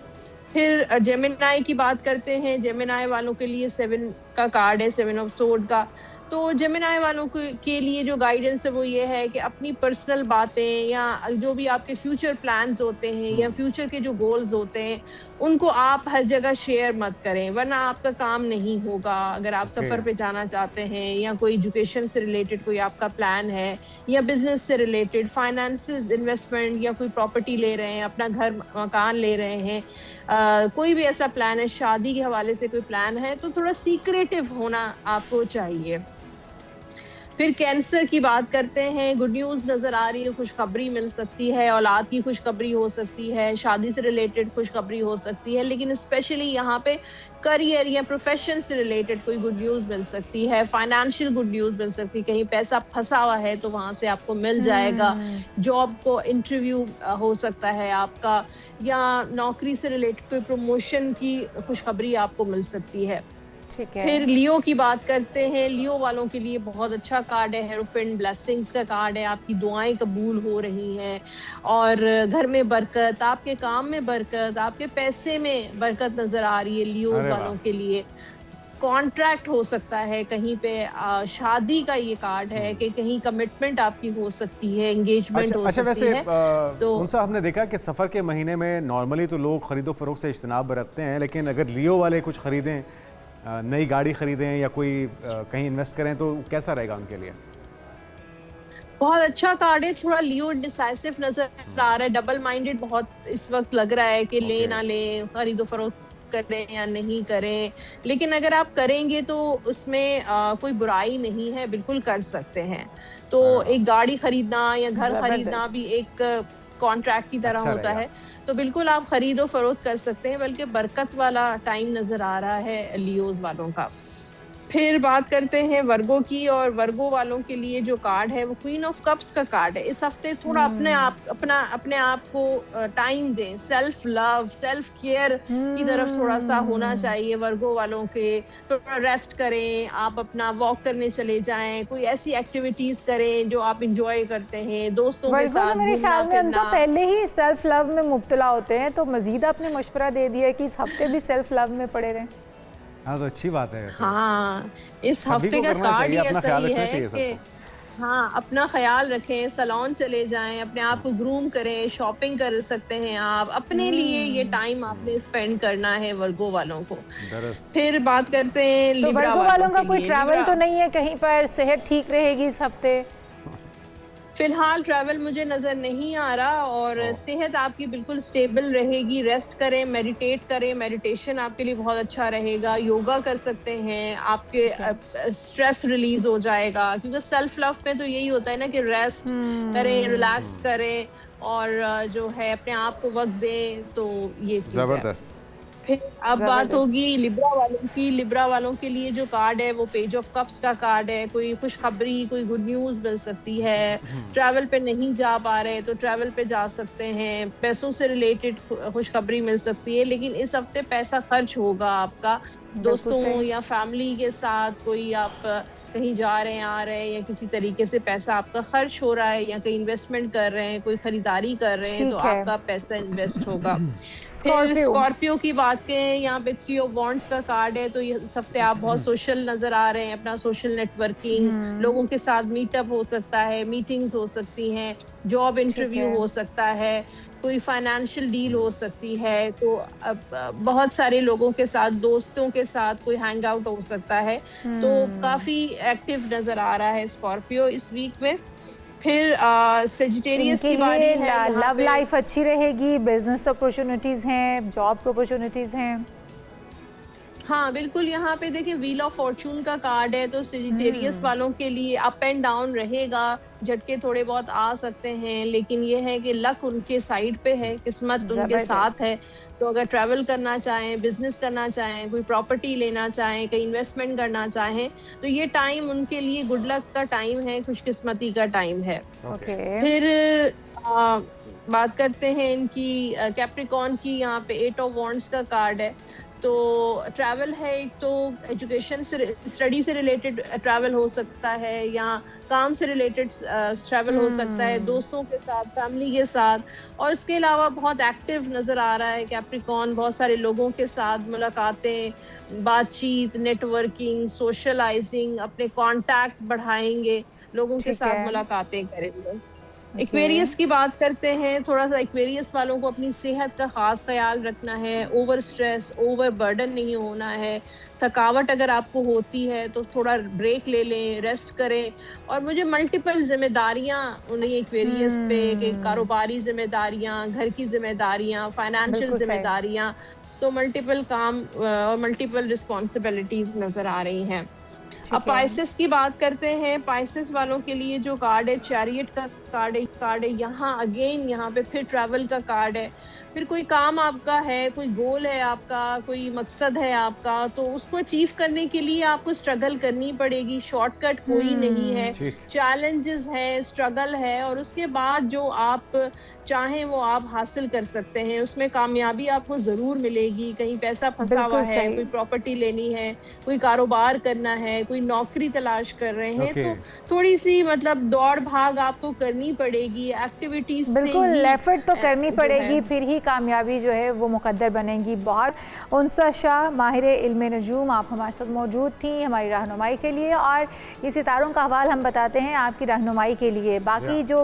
फिर जेमिनाई की बात करते हैं। जेमिनाई वालों के लिए 7 का कार्ड है, 7 ऑफ सोर्ड का। तो जेमिनाई वालों के लिए जो गाइडेंस है वो ये है कि अपनी पर्सनल बातें या जो भी आपके फ्यूचर प्लान्स होते हैं या फ्यूचर के जो गोल्स होते हैं उनको आप हर जगह शेयर मत करें, वरना आपका काम नहीं होगा। अगर आप सफ़र पे जाना चाहते हैं, या कोई एजुकेशन से रिलेटेड कोई आपका प्लान है, या बिजनेस से रिलेटेड, फाइनेंसेस, इन्वेस्टमेंट, या कोई प्रॉपर्टी ले रहे हैं, अपना घर मकान ले रहे हैं, कोई भी ऐसा प्लान है, शादी के हवाले से कोई प्लान है, तो थोड़ा सीक्रेटिव होना आपको चाहिए। फिर कैंसर की बात करते हैं। गुड न्यूज़ नज़र आ रही है, खुशखबरी मिल सकती है, औलाद की खुशखबरी हो सकती है, शादी से रिलेटेड खुशखबरी हो सकती है, लेकिन स्पेशली यहाँ पे करियर या प्रोफेशन से रिलेटेड कोई गुड न्यूज़ मिल सकती है। फाइनेंशियल गुड न्यूज़ मिल सकती है, कहीं पैसा फंसा हुआ है तो वहाँ से आपको मिल जाएगा। जॉब को इंटरव्यू हो सकता है आपका, या नौकरी से रिलेटेड कोई प्रमोशन की खुशखबरी आपको मिल सकती है। फिर लियो की बात करते हैं। लियो वालों के लिए बहुत अच्छा कार्ड है, हेरोफिन ब्लेसिंग्स का कार्ड है। आपकी दुआएं कबूल हो रही हैं और घर में बरकत, आपके काम में बरकत, आपके पैसे में बरकत नजर आ रही है। लियोज वालों के लिए कॉन्ट्रैक्ट हो सकता है कहीं पे, शादी का ये कार्ड है कि कहीं कमिटमेंट आपकी हो सकती है, एंगेजमेंट हो सकती वैसे, है। तो उनसा हमने देखा कि सफ़र के महीने में नॉर्मली तो लोग खरीदो फरोख्त से इज्तनाब बरतते हैं, लेकिन अगर लियो वाले कुछ खरीदें नई गाड़ी खरीदें या कोई कहीं इन्वेस्ट करें तो कैसा रहेगा उनके लिए? बहुत अच्छा कार्ड है, थोड़ा लियो डिसाइसिव नजर आ रहा है, डबल माइंडेड बहुत इस वक्त लग रहा है कि ले ना लें, खरीदो फरोख्त करें या नहीं करें। लेकिन अगर आप करेंगे तो उसमें कोई बुराई नहीं है, बिल्कुल कर सकते हैं। तो एक गाड़ी खरीदना या घर खरीदना भी एक कॉन्ट्रैक्ट की तरह होता है, तो बिल्कुल आप खरीदो फरोख्त कर सकते हैं, बल्कि बरकत वाला टाइम नजर आ रहा है लियोज वालों का। फिर बात करते हैं वर्गो की, और वर्गो वालों के लिए जो कार्ड है वो क्वीन ऑफ कप्स का कार्ड है। इस हफ्ते थोड़ा अपने आप को टाइम दें, सेल्फ लव, सेल्फ केयर की तरफ थोड़ा सा होना चाहिए वर्गो वालों के। थोड़ा रेस्ट करें, आप अपना वॉक करने चले जाएं, कोई ऐसी एक्टिविटीज करें जो आप इंजॉय करते हैं, दोस्तों के साथ मेरे ख्याल में उनसे पहले ही सेल्फ लव में मुब्तला होते हैं, तो मजीद आपने मशवरा दे दिया कि इस हफ्ते भी सेल्फ लव में पड़े रहें। हाँ, तो अच्छी बात है। हाँ, इस हफ्ते का कार्ड ही ऐसा ही है कि हाँ, अपना ख्याल रखें, सैलून चले जाएं, अपने आप को ग्रूम करें, शॉपिंग कर सकते हैं आप, अपने लिए ये टाइम आपने स्पेंड करना है वर्गो वालों को। फिर बात करते हैं लिब्रा वालों का कोई ट्रैवल तो नहीं है कहीं पर, सेहत ठीक रहेगी इस हफ्ते? फिलहाल ट्रैवल मुझे नज़र नहीं आ रहा, और सेहत आपकी बिल्कुल स्टेबल रहेगी। रेस्ट करें, मेडिटेट करें, मेडिटेशन आपके लिए बहुत अच्छा रहेगा। योगा कर सकते हैं, आपके स्ट्रेस रिलीज हो जाएगा, क्योंकि सेल्फ लव में तो यही होता है ना कि रेस्ट करें, रिलैक्स करें, और जो है अपने आप को वक्त दें, तो ये जबरदस्त। फिर अब बात होगी लिब्रा वालों की। लिब्रा वालों के लिए जो कार्ड है वो पेज ऑफ कप्स का कार्ड है। कोई खुशखबरी, कोई गुड न्यूज़ मिल सकती है। ट्रैवल पे नहीं जा पा रहे तो ट्रैवल पे जा सकते हैं। पैसों से रिलेटेड खुशखबरी मिल सकती है, लेकिन इस हफ्ते पैसा खर्च होगा आपका दोस्तों या फैमिली के साथ। कोई आप कहीं जा रहे हैं, आ रहे हैं, या किसी तरीके से पैसा आपका खर्च हो रहा है, या कहीं इन्वेस्टमेंट कर रहे हैं, कोई खरीदारी कर रहे हैं, तो आपका पैसा इन्वेस्ट होगा। स्कॉर्पियो की बात करें, यहाँ पे 3 ऑफ वॉन्ड्स का कार्ड है, तो इस हफ्ते आप बहुत सोशल नजर आ रहे हैं। अपना सोशल नेटवर्किंग, लोगों के साथ मीटअप हो सकता है, मीटिंग्स हो सकती हैं, जॉब इंटरव्यू हो सकता है, कोई फाइनेंशियल डील हो सकती है। तो बहुत सारे लोगों के साथ, दोस्तों के साथ कोई हैंग आउट हो सकता है। तो काफ़ी एक्टिव नज़र आ रहा है स्कॉर्पियो इस वीक में। फिर सेजिटेरियस की बारी है। लव लाइफ अच्छी रहेगी, बिजनेस अपॉर्चुनिटीज़ हैं, जॉब अपॉर्चुनिटीज़ हैं। हाँ बिल्कुल, यहाँ पे देखिए व्हील ऑफ फॉर्चून का कार्ड है, तो सेजिटेरियस वालों के लिए अप एंड डाउन रहेगा, झटके थोड़े बहुत आ सकते हैं, लेकिन ये है कि लक उनके साइड पे है, किस्मत उनके साथ है। तो अगर ट्रैवल करना चाहें, बिजनेस करना चाहें, कोई प्रॉपर्टी लेना चाहें, कहीं इन्वेस्टमेंट करना चाहें, तो ये टाइम उनके लिए गुड लक का टाइम है, खुशकिस्मती का टाइम है। फिर बात करते हैं इनकी कैप्रिकॉर्न की। यहाँ पे 8 ऑफ वॉन्ड्स का कार्ड है, तो ट्रैवल है। एक तो एजुकेशन से, स्टडी से रिलेटेड ट्रैवल हो सकता है, या काम से रिलेटेड ट्रैवल हो सकता है, दोस्तों के साथ, फैमिली के साथ। और इसके अलावा बहुत एक्टिव नज़र आ रहा है कैप्रिकॉर्न, बहुत सारे लोगों के साथ मुलाकातें, बातचीत, नेटवर्किंग, सोशलाइजिंग, अपने कॉन्टैक्ट बढ़ाएंगे, लोगों के साथ मुलाकातें करेंगे। एक्वेरियस की बात करते हैं। थोड़ा सा एक्वेरियस वालों को अपनी सेहत का ख़ास ख्याल रखना है, ओवर स्ट्रेस, ओवर बर्डन नहीं होना है। थकावट अगर आपको होती है तो थोड़ा ब्रेक ले लें, रेस्ट करें। और मुझे मल्टीपल जिम्मेदारियां उन्हें एक्वेरियस पे, कि कारोबारी जिम्मेदारियां, घर की जिम्मेदारियां, फाइनेंशियल जिम्मेदारियां, तो मल्टीपल काम और मल्टीपल रिस्पॉन्सिबिलिटीज़ नज़र आ रही हैं। अब पाइसेस की बात करते हैं। पाइसेस वालों के लिए जो कार्ड है, चैरियट का कार्ड है। यहाँ अगेन यहाँ पे फिर ट्रैवल का कार्ड है। फिर कोई काम आपका है, कोई गोल है आपका, कोई मकसद है आपका, तो उसको अचीव करने के लिए आपको स्ट्रगल करनी पड़ेगी। शॉर्टकट कोई नहीं है, चैलेंजेस है, स्ट्रगल है, और उसके बाद जो आप चाहें वो आप हासिल कर सकते हैं। उसमें कामयाबी आपको ज़रूर मिलेगी। कहीं पैसा फंसा हुआ है, कोई प्रॉपर्टी लेनी है, कोई कारोबार करना है, कोई नौकरी तलाश कर रहे हैं, तो थोड़ी सी मतलब दौड़ भाग आपको करनी पड़ेगी। एक्टिविटीज बिल्कुल एफर्ट तो करनी पड़ेगी, फिर ही कामयाबी जो है वो मुकद्दर बनेगी। बहुत उनसा शाह, माहिर इल्म नजूम, आप हमारे साथ मौजूद थी हमारी रहनुमाई के लिए, और ये सितारों का हवाल हम बताते हैं आपकी रहनुमाई के लिए। बाकी जो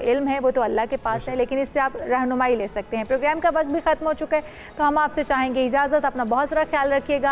इल्म है वो तो अल्लाह के पास है, लेकिन इससे आप रहनुमाई ले सकते हैं। प्रोग्राम का वक्त भी ख़त्म हो चुका है, तो हम आपसे चाहेंगे इजाज़त। अपना बहुत सारा ख्याल रखिएगा।